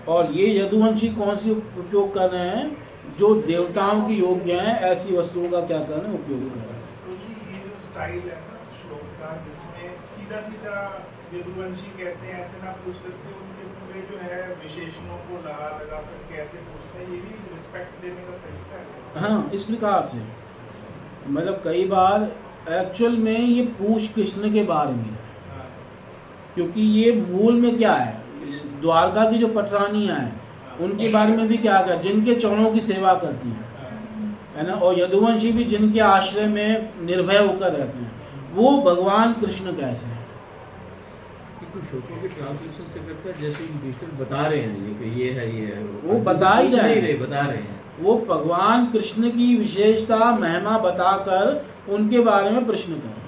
और ये यदुवंशी कौन सी उपयोग कर रहे हैं? जो देवताओं की योग्य हैं, ऐसी वस्तुओं का क्या कर रहे हैं? उपयोग कर रहे हैं। तो जी, ये जो स्टाइल है ना श्लोक का, जिसमें सीधा सीधा यदुवंशी कैसे ऐसे ना पूछ करके उनके पूरे जो है विशेषणों को लगा लगा कर कैसे पूछते हैं, ये भी रिस्पेक्ट देने का तरीका है। हाँ, इस प्रकार से, मतलब कई बार एक्चुअल में ये पूछ कृष्ण के बारे में, क्योंकि ये मूल में क्या है, द्वारका की जो पटरानियाँ हैं उनके बारे में भी क्या क्या, जिनके चरणों की सेवा करती हैं, है ना। और यदुवंशी भी जिनके आश्रय में निर्भय होकर रहते हैं, वो भगवान कृष्ण कैसे हैं। कुछ श्लोकों के ट्रांसलेशन से करता है जैसे युधिष्ठिर बता रहे हैं ये कि ये है वो बता ही पूछ रहे नहीं हैं। बता रहे हैं। वो भगवान कृष्ण की विशेषता महिमा बताकर उनके बारे में प्रश्न कर रहे हैं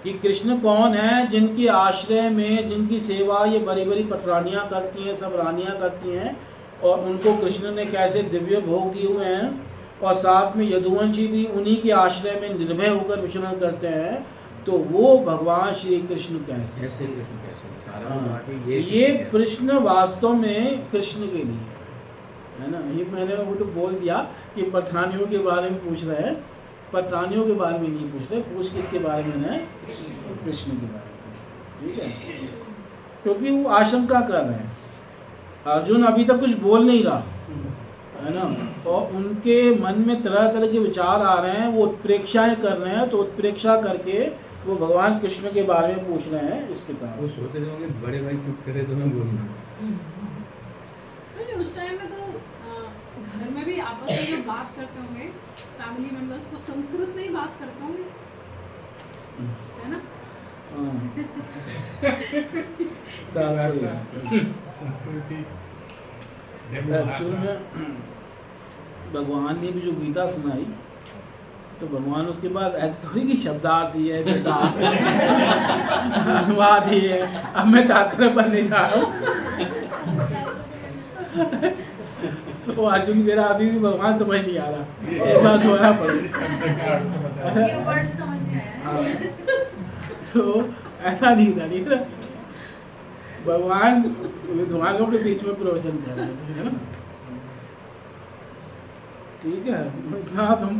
कि कृष्ण कौन है, जिनके आश्रय में, जिनकी सेवा ये बड़ी बड़ी पटरानियाँ करती हैं, सब रानियाँ करती हैं, और उनको कृष्ण ने कैसे दिव्य भोग दिए हुए हैं, और साथ में यदुवंशी भी उन्हीं के आश्रय में निर्भय होकर विचरण करते हैं। तो वो भगवान श्री कृष्ण कैसे, ऐसे कृष्ण कैसे सारा हाँ, बाकी ये ये कृष्ण कैसे? प्रश्न वास्तव में कृष्ण के लिए है ना। ये मैंने वो तो बोल दिया कि पठानियों के बारे में पूछ रहे हैं, पठानियों के बारे में नहीं पूछ रहे, पूछ किसके बारे में है, कृष्ण के बारे में, ठीक है। क्योंकि वो आशंका कर रहे हैं, अर्जुन अभी तक कुछ बोल नहीं रहा है ना, और उनके मन में तरह तरह के विचार आ रहे हैं, वो उत्प्रेक्षाएं कर रहे हैं, तो उत्प्रेक्षा करके वो भगवान कृष्ण के बारे में पूछ रहे हैं इस प्रकार। वो सोच रहे होंगे बड़े भाई चुप करे तो मैं बोलूँ। नहीं, उस टाइम में तो घर में भी आपस में जो बात करते होंगे फैमिली मेंबर्स, तो संस्कृत में ही बात करते होंगे, है ना। संस्कृति एक्चुअल में भगवान ने भी जो गीता सुनाई, तो भगवान उसके बाद ऐसे थोड़ी कि शब्दार्थ ही है, बेटा अनुवाद ही है, अब मैं तात्पर्य पर नहीं जा रहा हूँ। वो अर्जुन मेरा अभी भी भगवान समझ नहीं आ रहा, एक बार दोबारा पढ़ो। शब्द का अर्थ बता ये वर्ड समझ में आया हाँ, है। तो ऐसा नहीं था, ठीक है। भगवान विद्वानों के बीच में प्रवचन कर रहे थे, है ना, ठीक है। इतना तुम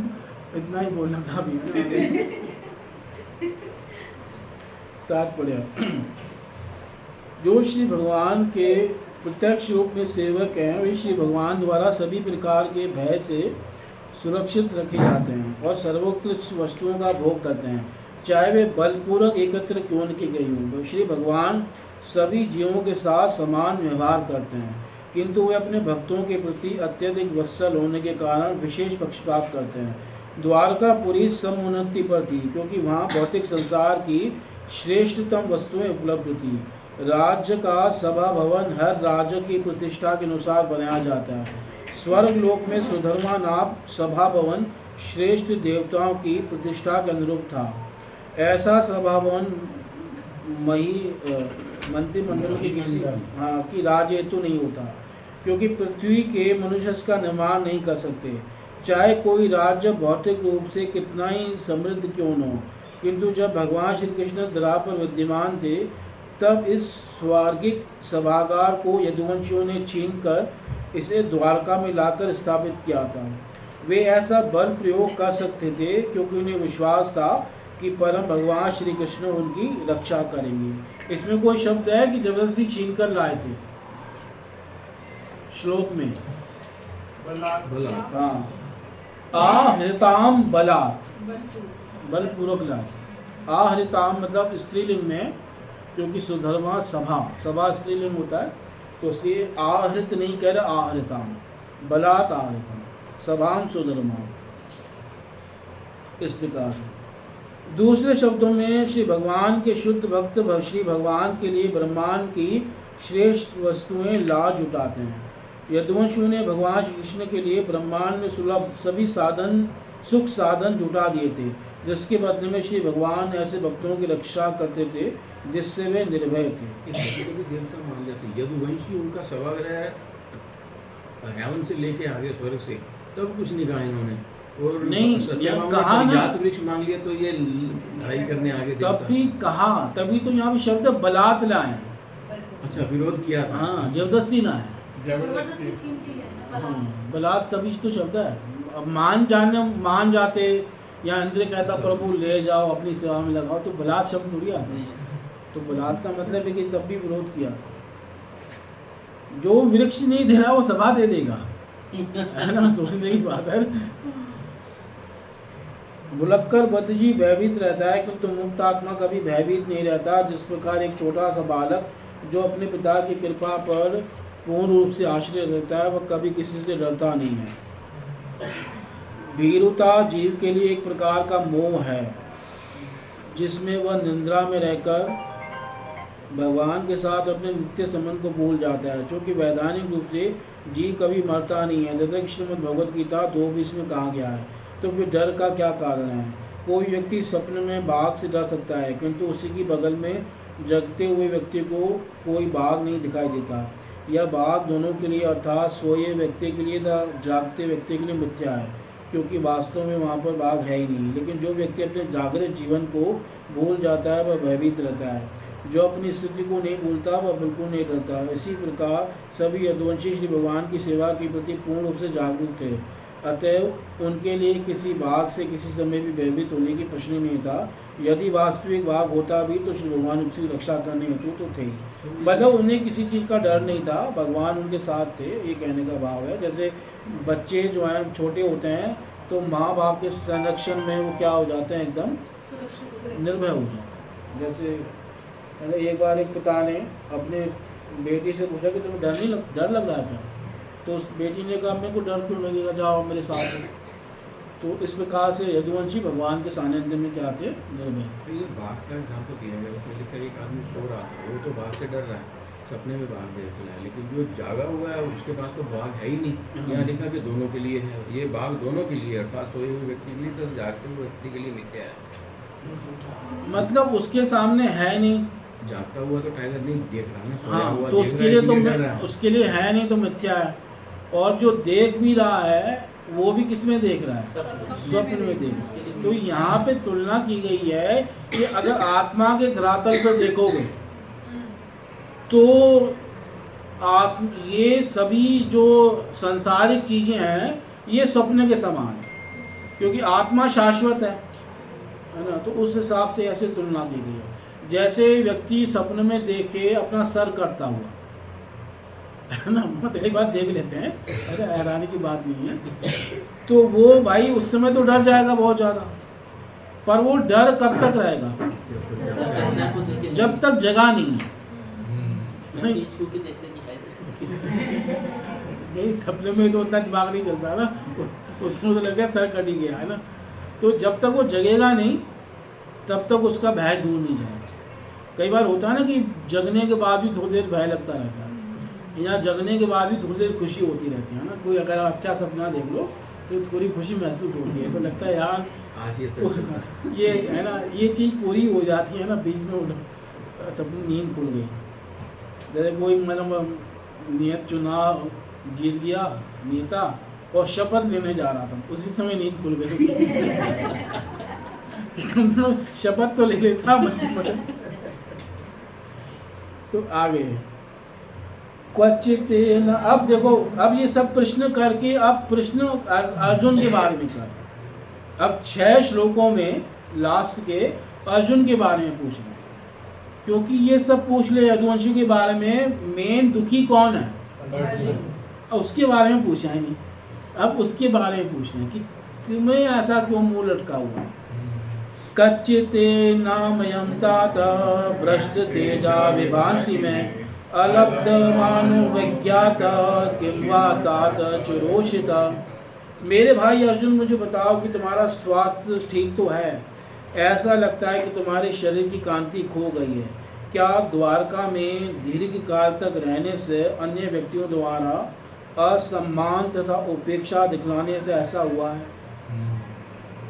इतना ही बोलना था भी, है ना। तात्पर्य, जो श्री भगवान के प्रत्यक्ष रूप में सेवक हैं, वे श्री भगवान द्वारा सभी प्रकार के भय से सुरक्षित रखे जाते हैं और सर्वोत्कृष्ट वस्तुओं का भोग करते हैं, चाहे वे बलपूर्वक एकत्र क्यों न की गई हों। श्री भगवान सभी जीवों के साथ समान व्यवहार करते हैं, किंतु वे अपने भक्तों के प्रति अत्यधिक वत्सल होने के कारण विशेष पक्षपात करते हैं। द्वारकापुरी समुन्नति पर थी, क्योंकि वहाँ भौतिक संसार की श्रेष्ठतम वस्तुएं उपलब्ध थी। राज्य का सभा भवन हर राज्य की प्रतिष्ठा के अनुसार बनाया जाता है। स्वर्ग लोक में सुधर्मा नाम सभा भवन श्रेष्ठ देवताओं की प्रतिष्ठा के अनुरूप था। ऐसा सभा भवन मंत्रिमंडल के किसी की राज हेतु नहीं होता, क्योंकि पृथ्वी के मनुष्य इसका निर्माण नहीं कर सकते, चाहे कोई राज्य भौतिक रूप से कितना ही समृद्ध क्यों न हो। किंतु जब भगवान श्री कृष्ण धरा पर विद्यमान थे, तब इस स्वर्गिक सभागार को यदुवंशियों ने छीनकर इसे द्वारका में लाकर स्थापित किया था। वे ऐसा बल प्रयोग कर सकते थे क्योंकि उन्हें विश्वास था कि परम भगवान श्री कृष्ण उनकी रक्षा करेंगे। इसमें कोई शब्द है कि जबरदस्ती छीन कर लाए थे, श्लोक में बोला हाँ, आहृताम बलात्, बलपूर्वक। बलपूर्वक लाए। आहृताम मतलब स्त्रीलिंग में, क्योंकि सुधर्मा सभा स्त्रीलिंग होता है, तो इसलिए आहृत नहीं कह रहे, आहृताम बलात् आहृताम सभाम सुधर्मा, इस प्रकार से। दूसरे शब्दों में श्री भगवान के शुद्ध भक्त श्री भगवान के लिए ब्रह्मांड की श्रेष्ठ वस्तुएं लाज उठाते हैं। यदुवंशियों ने भगवान श्री कृष्ण के लिए ब्रह्मांड में सुलभ सभी साधन सुख साधन जुटा दिए थे, जिसके बदले में श्री भगवान ऐसे भक्तों की रक्षा करते थे जिससे वे निर्भय थे। कभी देवता मान जाते यदुवंशी, उनका सभाग्रह हेवन से लेके आगे स्वर्ग से, तब कुछ नहीं कहा इन्होंने। और नहीं, सत्यभामा यहाँ कहा ना, जात वृक्ष मांग लिया तो ये लड़ाई करने आगे तब देवता। भी कहा, तभी तो यहाँ पे शब्द बलात् लाए हैं। अच्छा, विरोध किया था। हाँ, जबरदस्ती लाए हैं। जबरदस्ती छीन के लिए ना, बला। हाँ, बलात् तभी तो शब्द है। अब मान जाते, या इंद्र कहता प्रभु ले जाओ अपनी सेवा में लगाओ, तो बलात् शब्द थोड़ी आता है। तो बलात् का मतलब है कि तब भी विरोध किया। जो वृक्ष नहीं दे रहा वो सभा दे देगा, है ना, सोचने की बात है। बुलक्कर बद्धजी भयभीत रहता है, किंतु मुक्त आत्मा कभी भयभीत नहीं रहता। जिस प्रकार एक छोटा सा बालक जो अपने पिता की कृपा पर पूर्ण रूप से आश्रय रहता है, वह कभी किसी से डरता नहीं है। भीरुता जीव के लिए एक प्रकार का मोह है, जिसमें वह निंद्रा में रहकर भगवान के साथ अपने नित्य संबंध को भूल जाता है। चूँकि वैधानिक रूप से जीव कभी मरता नहीं है, जैसे कि श्रीमद् भगवद गीता 2:20 में कहा गया है। तो फिर डर का क्या कारण है? कोई व्यक्ति स्वप्न में बाघ से डर सकता है, किंतु उसी की बगल में जगते हुए व्यक्ति को कोई बाघ नहीं दिखाई देता। यह बाघ दोनों के लिए अर्थात सोए व्यक्ति के लिए तथा जागते व्यक्ति के लिए मिथ्या है, क्योंकि वास्तव में वहाँ पर बाघ है ही नहीं। लेकिन जो व्यक्ति अपने जागृत जीवन को भूल जाता है वह भयभीत रहता है, जो अपनी स्थिति को नहीं भूलता वह बिल्कुल नहीं डरता। इसी प्रकार सभी यदुवंशी श्री भगवान की सेवा के प्रति पूर्ण रूप से जागरूक थे, अतएव उनके लिए किसी बाघ से किसी समय भी भयभीत होने की प्रश्न ही नहीं था। यदि वास्तविक बाघ होता भी तो श्री भगवान उसकी रक्षा करने हेतु तो थे ही, मतलब उन्हें किसी चीज़ का डर नहीं था, भगवान उनके साथ थे, ये कहने का भाव है। जैसे बच्चे जो हैं छोटे होते हैं तो माँ बाप के संरक्षण में वो क्या हो जाते हैं, एकदम सुरक्षित निर्भय हो जाते हैं। जैसे एक बार एक पिता ने अपने बेटी से पूछा कि तुम्हें डर लग रहा है क्या? तो उस बेटी ने कहा मेरे को डर क्यों लगेगा, जाओ मेरे साथ। तो इस प्रकार से यदुवंशी भगवान के सानिध्य में क्या थे, निर्भय। तो ये बाघ का एग्जाम्पल दिया गया, उसमें लिखा है एक आदमी सो रहा था, वो तो बाघ से डर रहा है, सपने में बाघ देख रहा है, लेकिन जो जागा हुआ है उसके पास तो बाघ है ही नहीं। यहाँ लिखा कि दोनों के लिए है, ये बाघ दोनों के लिए, अर्थात सोए हुए व्यक्ति के लिए तो जागते हुए व्यक्ति के लिए मिथ्या है। मतलब उसके सामने है नहीं, जागता हुआ तो टाइगर नहीं देख रहा ना, सोया हाँ, हुआ तो देख उसके रहा है, लिए इसलिए डर रहा तो है। उसके लिए है नहीं तो मिथ्या है। और जो देख भी रहा है वो भी किस में देख रहा है, स्वप्न में देख रहा है। तो यहाँ पे तुलना की गई है कि अगर आत्मा के धरातल पर देखोगे तो ये सभी जो सांसारिक चीजें हैं ये स्वप्न के समान है, क्योंकि आत्मा शाश्वत है ना। तो उस हिसाब से ऐसे तुलना की गई है। जैसे व्यक्ति सपने में देखे अपना सर कटता हुआ, है ना, मतलब एक बार देख लेते हैं, अरे हैरानी की बात नहीं है। तो वो भाई उस समय तो डर जाएगा बहुत ज़्यादा, पर वो डर कब तक रहेगा, जब तक जगा नहीं है। नहीं, सपने में तो उतना दिमाग नहीं चलता ना, उसमें तो लगेगा सर कट ही गया, है ना। तो जब तक वो जगेगा नहीं तब तक उसका भय दूर नहीं जाएगा। कई बार होता है ना कि जगने के बाद भी थोड़ी देर भय लगता रहता है, या जगने के बाद भी थोड़ी देर खुशी होती रहती है ना। कोई अगर अच्छा सपना देख लो तो थोड़ी खुशी महसूस होती है, तो लगता है यार आज ये है ना, ये चीज़ पूरी हो जाती है ना, बीच में सपनी नींद खुल गई। जैसे कोई मतलब नियत चुनाव जीत गया नेता और शपथ लेने जा रहा था, उसी समय नींद खुल गई। कम से कम शपथ तो ले लेता मतलब। तो आगे क्वचित न, अब देखो, अब ये सब प्रश्न करके अब प्रश्न अर्जुन के बारे में कर, अब 6 श्लोकों में लास्ट के अर्जुन के बारे में पूछ रहे हैं, क्योंकि ये सब पूछ ले यदुवंशी के बारे में, मेन दुखी कौन है, अब उसके बारे में पूछा ही नहीं। अब उसके बारे में पूछ रहे हैं कि तुम्हें ऐसा क्यों मुंह लटका हुआ। कच्चिते नामयम तात भ्रष्ट तेजा विभांसी में अलब्ध मानो विज्ञात किं वा तात चिरोषिता। मेरे भाई अर्जुन, मुझे बताओ कि तुम्हारा स्वास्थ्य ठीक तो है? ऐसा लगता है कि तुम्हारे शरीर की कांति खो गई है। क्या द्वारका में दीर्घ काल तक रहने से अन्य व्यक्तियों द्वारा असम्मान तथा उपेक्षा दिखलाने से ऐसा हुआ है?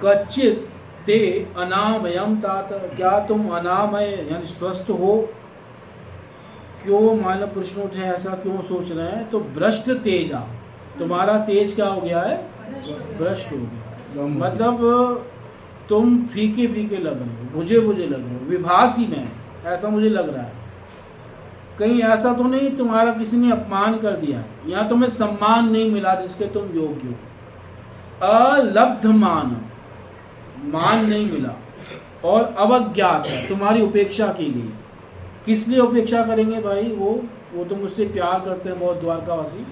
कच्चित ते अनामयम तात, क्या तुम अनामय यानी स्वस्थ हो? क्यों मानव प्रश्न उठे, ऐसा क्यों सोच रहे हैं? तो भ्रष्ट तेजा, तुम्हारा तेज क्या हो गया है, भ्रष्ट हो गया। मतलब तुम फीके फीके लग रहे हो, बुझे बुझे लग रहे हो, विभासी में ऐसा मुझे लग रहा है। कहीं ऐसा तो नहीं तुम्हारा किसी ने अपमान कर दिया या तुम्हें सम्मान नहीं मिला जिसके तुम योग्य हो। अलब्ध मान, मान नहीं मिला, और अवज्ञात है, तुम्हारी उपेक्षा की गई। किस लिए उपेक्षा करेंगे भाई? वो तो मुझसे प्यार करते हैं बहुत द्वारकावासी।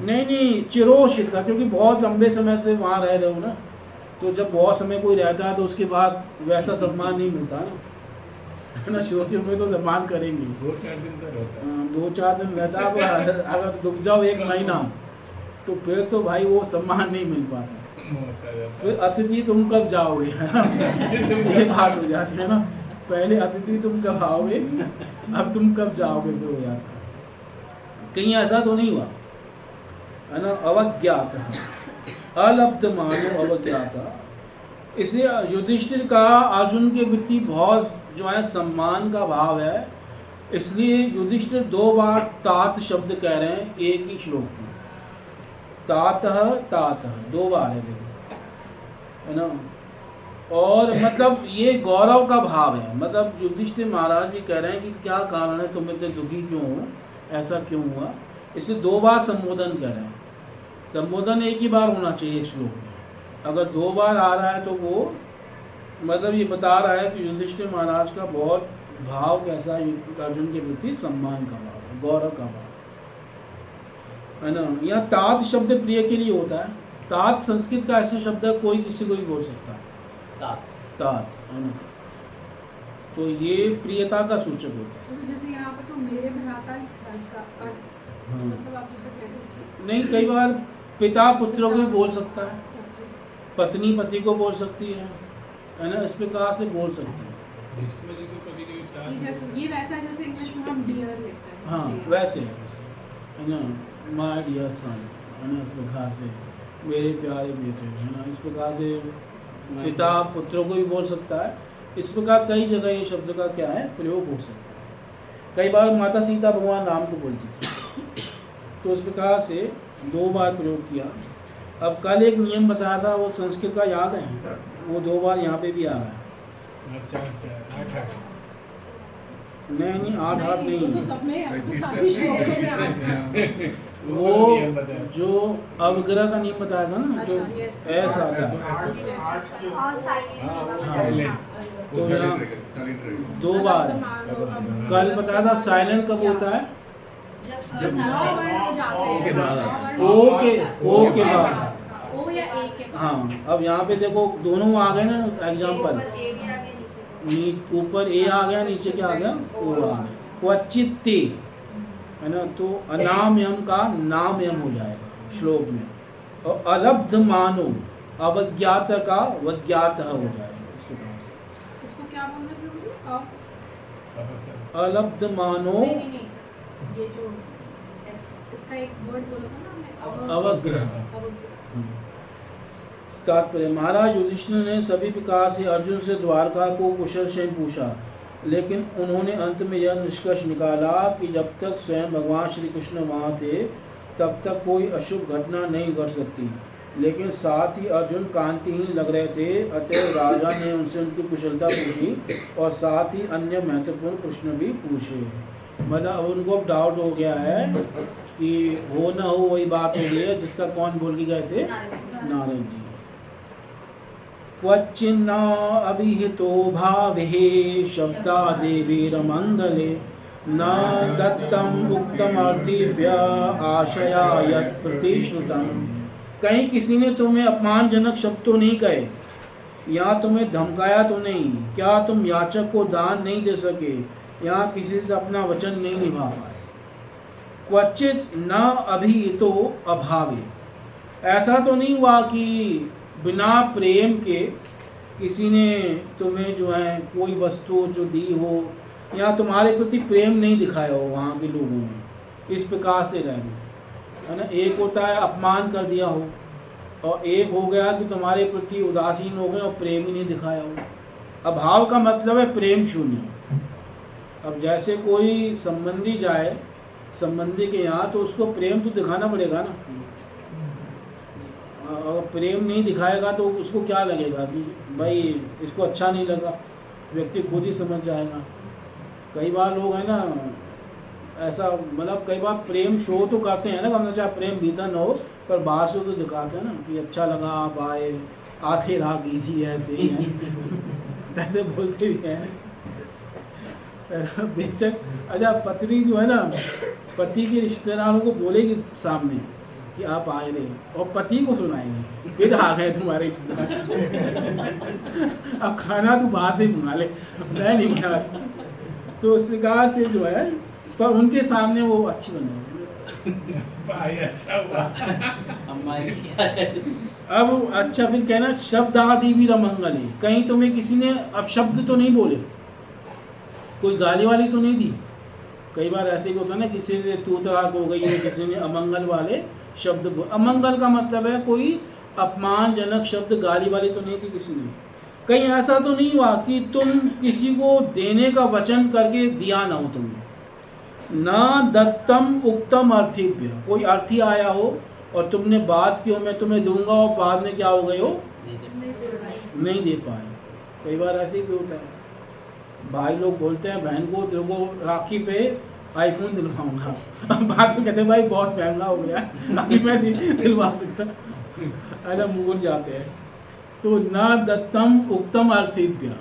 नहीं, चिरोषित था, क्योंकि बहुत लंबे समय से वहाँ रह रहे हो ना, तो जब बहुत समय कोई रहता है तो उसके बाद वैसा सम्मान नहीं मिलता ना, है ना। शुरू में तो सम्मान करेंगे, 2-4 दिन तक रहता है। 2-4 दिन रहता है, अगर रुक जाओ 1 महीना तो फिर तो भाई वो सम्मान नहीं मिल पाता। फिर अतिथि तुम कब जाओगे, है ना, ये बात हो जाती है ना। पहले अतिथि तुम कब आओगे, अब तुम कब जाओगे, फिर हो जाता। कहीं ऐसा तो नहीं हुआ है ना। अवज्ञात अलब्ध मानो अवज्ञात। इसलिए युधिष्ठिर का अर्जुन के प्रति बहुत जो है सम्मान का भाव है, इसलिए युधिष्ठिर 2 बार तात शब्द कह रहे हैं एक ही श्लोक में। तातः तातः 2 बार है, देखो है ना। और मतलब ये गौरव का भाव है, मतलब युधिष्ठिर महाराज भी कह रहे हैं कि क्या कारण है, तुम इतने दुखी क्यों हो, ऐसा क्यों हुआ। इसलिए 2 बार संबोधन कर रहे हैं। संबोधन एक ही बार होना चाहिए एक श्लोक में, अगर 2 बार आ रहा है तो वो मतलब ये बता रहा है कि युधिष्ठिर महाराज का बहुत भाव कैसा है, अर्जुन के प्रति सम्मान का भाव है, गौरव का भाव है ना। यहाँ तात शब्द प्रिय के लिए होता है। तात संस्कृत का ऐसा शब्द है, कोई किसी को भी बोल सकता है, तात है ना। तो ये प्रियता का सूचक होता है। तो जैसे यहाँ पर तो मेरे भ्राता लिखा है, इसका अर्थ मतलब आप जैसे कह रहे हो कि नहीं, कई बार पिता पुत्र को भी बोल सकता है, पत्नी पति को बोल सकती है ना, इस प्रकार से बोल सकते हैं। इसमें देखो कभी कभी ये जैसे ये वैसा है जैसे इंग्लिश में हम डियर लिखते हैं। हाँ dear। वैसे है ना, माय डियर सन है ना, इस प्रकार से मेरे प्यारे बेटे है ना, इस प्रकार से पिता पुत्र को भी बोल सकता है। इस प्रकार कई जगह ये शब्द का क्या है प्रयोग हो सकता है। कई बार माता सीता भगवान राम को बोलती थी, तो इस प्रकार से 2 बार प्रयोग किया। अब कल एक नियम बताया था, वो संस्कृत का याद है, वो 2 बार यहाँ पे भी आ रहा है। अच्छा 8 नहीं 8 वो तो नहीं, सब में है, तो सारी श्लोकों में आता है। वो जो अवग्रह का नियम बताया था ना, जो अच्छा, yes। ऐसा आता है। आठ जो और साइलेंट हाँ, होगा। वो silent। तो यहाँ 2 बार है। कल बताया था साइलेंट कब होता है, जब नौ वर्ण जाते हैं, ओ के बाद आता है। ओ के बाद। ओ या ए के बाद। हाँ, अब यहाँ पे देखो दोनों आ गए ना एग्जाम्पल, ए भी आगे नीचे ऊपर ए आ गया, नीचे क्या आ गया, ओ आ गया। क्वचित ते है ना, तो अनामयम का नामयम हो जाएगा श्लोक में, और अलब्ध मानो अवज्ञात का वज्ञात हो जाएगा। इसके पास इसको क्या बोलते हैं प्रभु जी? अब अलब्ध मानो नहीं, ये जो इसका एक वर्ड बोला था ना हमने, अवग्रह। अवग्रह। तात्पर्य, महाराज युधिष्ठिर ने सभी प्रकार से अर्जुन से द्वारका को कुशल क्षेम पूछा, लेकिन उन्होंने अंत में यह निष्कर्ष निकाला कि जब तक स्वयं भगवान श्री कृष्ण वहाँ थे तब तक कोई अशुभ घटना नहीं घट सकती। लेकिन साथ ही अर्जुन कांतिहीन लग रहे थे, अतः राजा ने उनसे उनकी कुशलता पूछी और साथ ही अन्य महत्वपूर्ण प्रश्न भी पूछे। मतलब अब उनको अब डाउट हो गया है कि हो ना हो वही बात हो गई है जिसका कौन बोल के गए थे, नारद जी। क्वचिन्न अभिहितो भावे शब्दा देवीरमंगले न दत्तम उक्तमर्थिभ्य आशया यत् प्रतिश्रुतम। कहीं किसी ने तुम्हें अपमानजनक शब्द तो नहीं कहे, या तुम्हें धमकाया तो नहीं, क्या तुम याचक को दान नहीं दे सके, या किसी से अपना वचन नहीं निभा पाए। क्वचित न अभिहितो अभावे, ऐसा तो नहीं हुआ कि बिना प्रेम के किसी ने तुम्हें जो है कोई वस्तु जो दी हो, या तुम्हारे प्रति प्रेम नहीं दिखाया हो वहाँ के लोगों ने, इस प्रकार से रहना है ना। एक होता है अपमान कर दिया हो, और एक हो गया कि तुम्हारे प्रति उदासीन हो गए और प्रेम ही नहीं दिखाया हो। अभाव का मतलब है प्रेम शून्य। अब जैसे कोई संबंधी जाए संबंधी के यहाँ, तो उसको प्रेम तो दिखाना पड़ेगा ना। अगर प्रेम नहीं दिखाएगा तो उसको क्या लगेगा कि भाई इसको अच्छा नहीं लगा, व्यक्ति खुद ही समझ जाएगा। कई बार लोग हैं ना ऐसा, मतलब कई बार प्रेम शो तो करते हैं ना, मतलब चाहे प्रेम भीतर न हो पर बाहर से तो दिखाते हैं ना कि अच्छा लगा आप आए, आते रहा किसी ऐसे ही हैं ऐसे बोलते भी हैं। बेशक अच्छा पत्नी जो है ना, पति के रिश्तेदारों को बोलेगी सामने कि आप आए रहे, और पति को सुनाएंगे फिर आ गए तुम्हारे रिश्तेदार अब खाना तो बाहर से मंगा ले, मैं नहीं बना। तो इस प्रकार से जो है, पर उनके सामने वो अच्छी बन जाएगी। भाई अच्छा हुआ। अब अच्छा फिर कहना शब्द आदि भी रमंगल है, कहीं तुम्हें किसी ने अब शब्द तो नहीं बोले, कोई गाली वाली तो नहीं दी। कई बार ऐसे भी होता है ना, किसी ने तू तड़ाक हो गई है, किसी ने अमंगल वाले शब्द अमंगल का मतलब है कोई अपमानजनक शब्द, गाली वाली तो नहीं दी किसी ने। कहीं ऐसा तो नहीं हुआ कि तुम किसी को देने का वचन करके दिया ना हो तुमने। न दत्तम उक्तम अर्थिभ्य, कोई अर्थी आया हो और तुमने बात की हो मैं तुम्हें दूंगा और बाद में क्या हो गए हो, नहीं दे पाए। कई बार ऐसे भी होता है, भाई लोग बोलते हैं बहन को तेरे को राखी पे आईफोन दिलवाऊंगा, बाद में कहते हैं भाई बहुत महंगा हो गया अभी मैं नहीं दिलवा सकता, अरे मुकर जाते हैं। तो न दत्तम उक्तम अर्थिभ्य,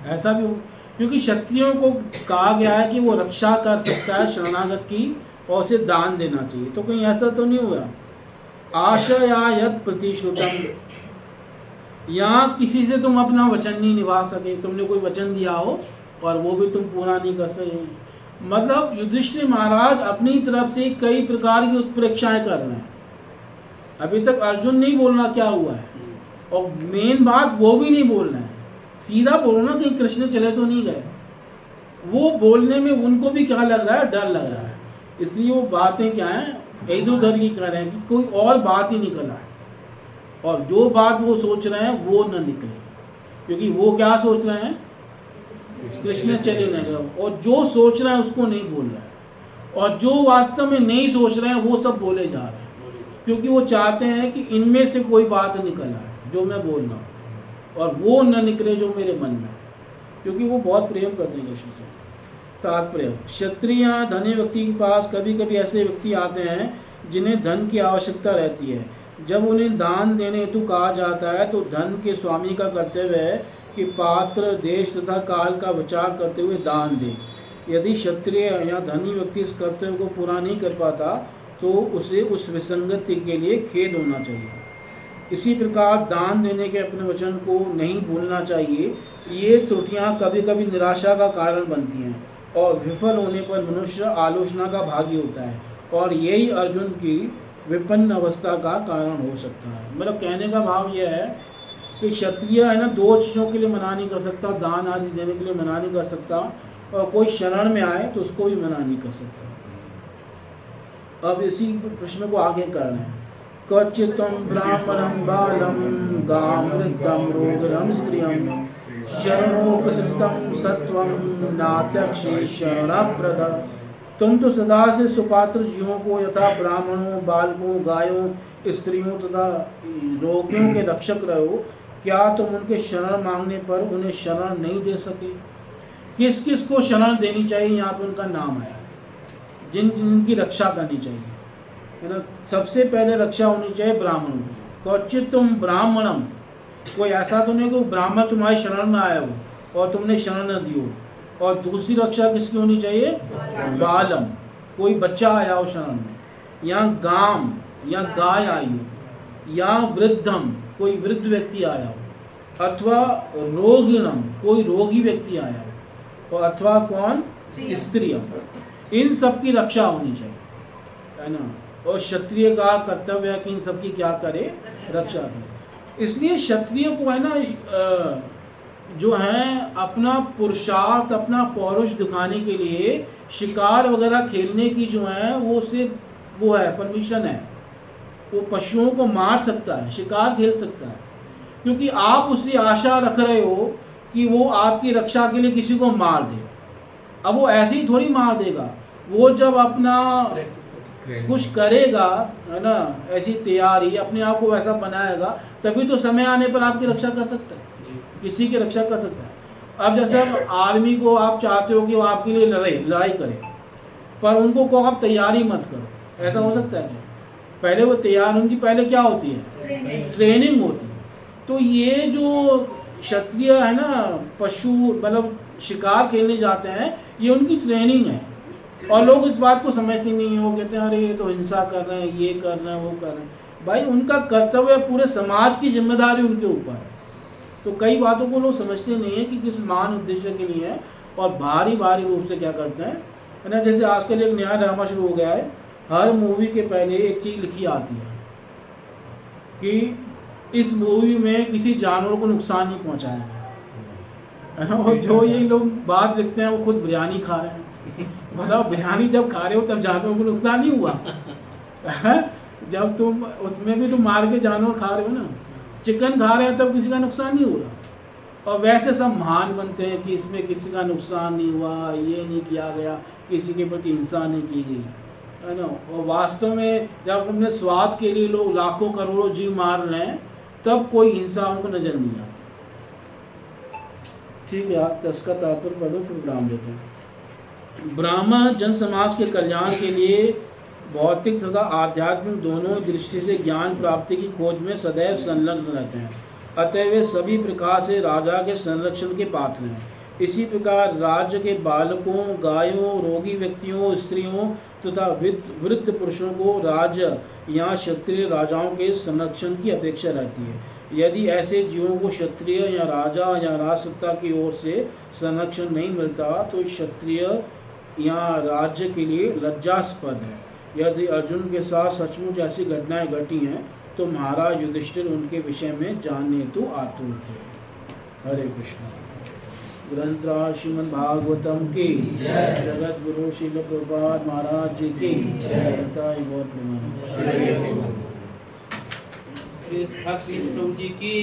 ऐसा भी क्योंकि क्षत्रियों को कहा गया है कि वो रक्षा कर सकता है शरणागत की और उसे दान देना चाहिए। तो कहीं ऐसा तो नहीं हुआ आशया यत् प्रतिश्रुतम, यहाँ किसी से तुम अपना वचन नहीं निभा सके, तुमने कोई वचन दिया हो और वो भी तुम पूरा नहीं कर सके। मतलब युधिष्ठिर महाराज अपनी तरफ से कई प्रकार की उत्प्रेक्षाएं कर रहे हैं। अभी तक अर्जुन नहीं बोलना क्या हुआ है, और मेन बात वो भी नहीं बोल रहे हैं, सीधा बोलो ना कहीं कृष्ण चले तो नहीं गए। वो बोलने में उनको भी क्या लग रहा है, डर लग रहा है, इसलिए वो बातें क्या हैं इधर उधर की कर रहे हैं कि कोई और बात ही निकल आए, और जो बात वो सोच रहे हैं वो न निकले, क्योंकि वो क्या सोच रहे हैं कृष्ण चले न गए, और जो सोच रहे हैं उसको नहीं बोल रहे हैं, और जो वास्तव में नहीं सोच रहे हैं वो सब बोले जा रहे हैं, क्योंकि वो चाहते हैं कि इनमें से कोई बात निकल आए जो मैं बोल रहा हूँ और वो न निकले जो मेरे मन में, क्योंकि वो बहुत प्रेम करते हैं कृष्ण से। तात्पर्य, क्षत्रिय धनी व्यक्ति के पास कभी कभी ऐसे व्यक्ति आते हैं जिन्हें धन की आवश्यकता रहती है। जब उन्हें दान देने हेतु कहा जाता है तो धन के स्वामी का कर्तव्य है कि पात्र देश तथा काल का विचार करते हुए दान दे। यदि क्षत्रिय या धनी व्यक्ति इस कर्तव्य को पूरा नहीं कर पाता तो उसे उस विसंगति के लिए खेद होना चाहिए। इसी प्रकार दान देने के अपने वचन को नहीं भूलना चाहिए। ये त्रुटियां कभी कभी निराशा का कारण बनती हैं और विफल होने पर मनुष्य आलोचना का भागी होता है, और यही अर्जुन की विपन्न अवस्था का कारण हो सकता है। मतलब कहने का भाव यह है कि क्षत्रिय है ना, दो चीज़ों के लिए मना नहीं कर सकता, दान आदि देने के लिए मना नहीं कर सकता, और कोई शरण में आए तो उसको भी मना नहीं कर सकता। अब इसी प्रश्न को आगे कर रहे हैं। क्वचित्तम ब्राह्मणं बालं गां वृद्धं रोगरं स्त्रियं शरणोपसृतं सत्वं नात्यक्षे शरणप्रद। तुम तो सदा से सुपात्र जीवों को यथा ब्राह्मणों, बालकों, गायों, स्त्रियों तथा रोगियों के रक्षक रहे हो, क्या तुम उनके शरण मांगने पर उन्हें शरण नहीं दे सके? किस किस को शरण देनी चाहिए, यहाँ पर उनका नाम आया, जिनकी रक्षा करनी चाहिए, है ना। सबसे पहले रक्षा होनी चाहिए ब्राह्मणों की। क्वचित तुम ब्राह्मणम, कोई ऐसा तो नहीं कि ब्राह्मण तुम्हारी शरण में आया हो और तुमने शरण न दी हो। और दूसरी रक्षा किसकी होनी चाहिए? बालम, कोई बच्चा आया हो शरण में, या गाम या गाय आई हो, या वृद्धम, कोई वृद्ध व्यक्ति आया हो, अथवा रोगिणम, कोई रोगी व्यक्ति आया हो, और अथवा कौन? स्त्रियम। इन सब की रक्षा होनी चाहिए, है ना। और क्षत्रिय का कर्तव्य है कि इन सब की क्या करे? रक्षा करे। इसलिए क्षत्रिय को है ना जो है अपना पुरुषार्थ, अपना पौरुष दिखाने के लिए शिकार वगैरह खेलने की जो है वो है परमिशन है। वो पशुओं को मार सकता है, शिकार खेल सकता है, क्योंकि आप उससे आशा रख रहे हो कि वो आपकी रक्षा के लिए किसी को मार दे। अब वो ऐसे ही थोड़ी मार देगा, वो जब अपना कुछ करेगा, है ना, ऐसी तैयारी अपने आप को वैसा बनाएगा, तभी तो समय आने पर आपकी रक्षा कर सकता है, किसी की रक्षा कर सकता है। अब जैसे अब आर्मी को आप चाहते हो कि वो आपके लिए लड़ाई करे, पर उनको को आप तैयारी मत करो, ऐसा हो सकता है क्या? पहले वो तैयार, उनकी पहले क्या होती है? ट्रेनिंग होती है। तो ये जो क्षत्रिय है ना, पशु मतलब शिकार खेलने जाते हैं, ये उनकी ट्रेनिंग है, और लोग इस बात को समझते नहीं है। वो कहते हैं अरे ये तो हिंसा कर रहे हैं, ये कर रहे हैं, वो कर रहे हैं। भाई उनका कर्तव्य, पूरे समाज की जिम्मेदारी उनके ऊपर है। तो कई बातों को लोग समझते नहीं है कि किस महान उद्देश्य के लिए है, और भारी रूप से क्या करते हैं, है ना। जैसे आजकल एक नया ड्रामा शुरू हो गया है, हर मूवी के पहले एक चीज़ लिखी आती है कि इस मूवी में किसी जानवर को नुकसान नहीं पहुंचाया गया। है ना। और जो ये लोग बात लिखते हैं वो खुद बिरयानी खा रहे हैं। बताओ, बिरयानी जब खा रहे हो तब जानवरों को नुकसान नहीं हुआ है? जब तुम उसमें भी तुम मार के जानवर खा रहे हो ना, चिकन खा रहे हैं तब किसी का नुकसान नहीं हो रहा। और वैसे सब महान बनते हैं कि इसमें किसी का नुकसान नहीं हुआ, ये नहीं किया गया, किसी के प्रति हिंसा नहीं की गई, है ना। और वास्तव में जब अपने स्वाद के लिए लोग लाखों करोड़ों जीव मार रहे हैं तब कोई हिंसा उनको नज़र नहीं आती। ठीक है, आप इसका तात्पर्य पढ़ो फिर विराम देते हैं। ब्राह्मण जन समाज के कल्याण के लिए भौतिक तथा आध्यात्मिक दोनों दृष्टि से ज्ञान प्राप्ति की खोज में सदैव संलग्न रहते हैं, अतः वे सभी प्रकार से राजा के संरक्षण के पात्र हैं। इसी प्रकार राज्य के बालकों, गायों, रोगी व्यक्तियों, स्त्रियों तथा वृद्ध पुरुषों को राज्य या क्षत्रिय राजाओं के संरक्षण की अपेक्षा रहती है। यदि ऐसे जीवों को क्षत्रिय या राजा या राजसत्ता की ओर से संरक्षण नहीं मिलता तो क्षत्रिय या राज्य के लिए लज्जास्पद है। यदि अर्जुन के साथ सचमुच ऐसी घटनाएं घटी हैं तो महाराज युधिष्ठिर उनके विषय में जानने हेतु आतुर थे। हरे कृष्ण। ग्रंथराज श्रीमद् भागवतम की जगत गुरु श्रील प्रभुपाद महाराज जी की बहुत जी की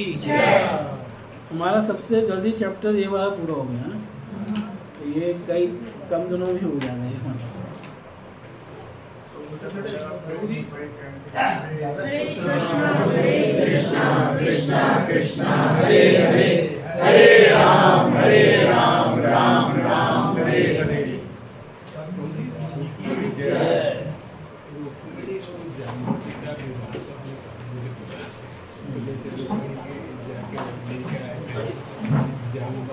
हमारा सबसे जल्दी चैप्टर ये वाला पूरा हो गया ना, तो ये कई कम दिनों में हो जाएगा। हरे कृष्णा कृष्णा कृष्णा हरे हरे हरे राम राम राम हरे हरे। जामुन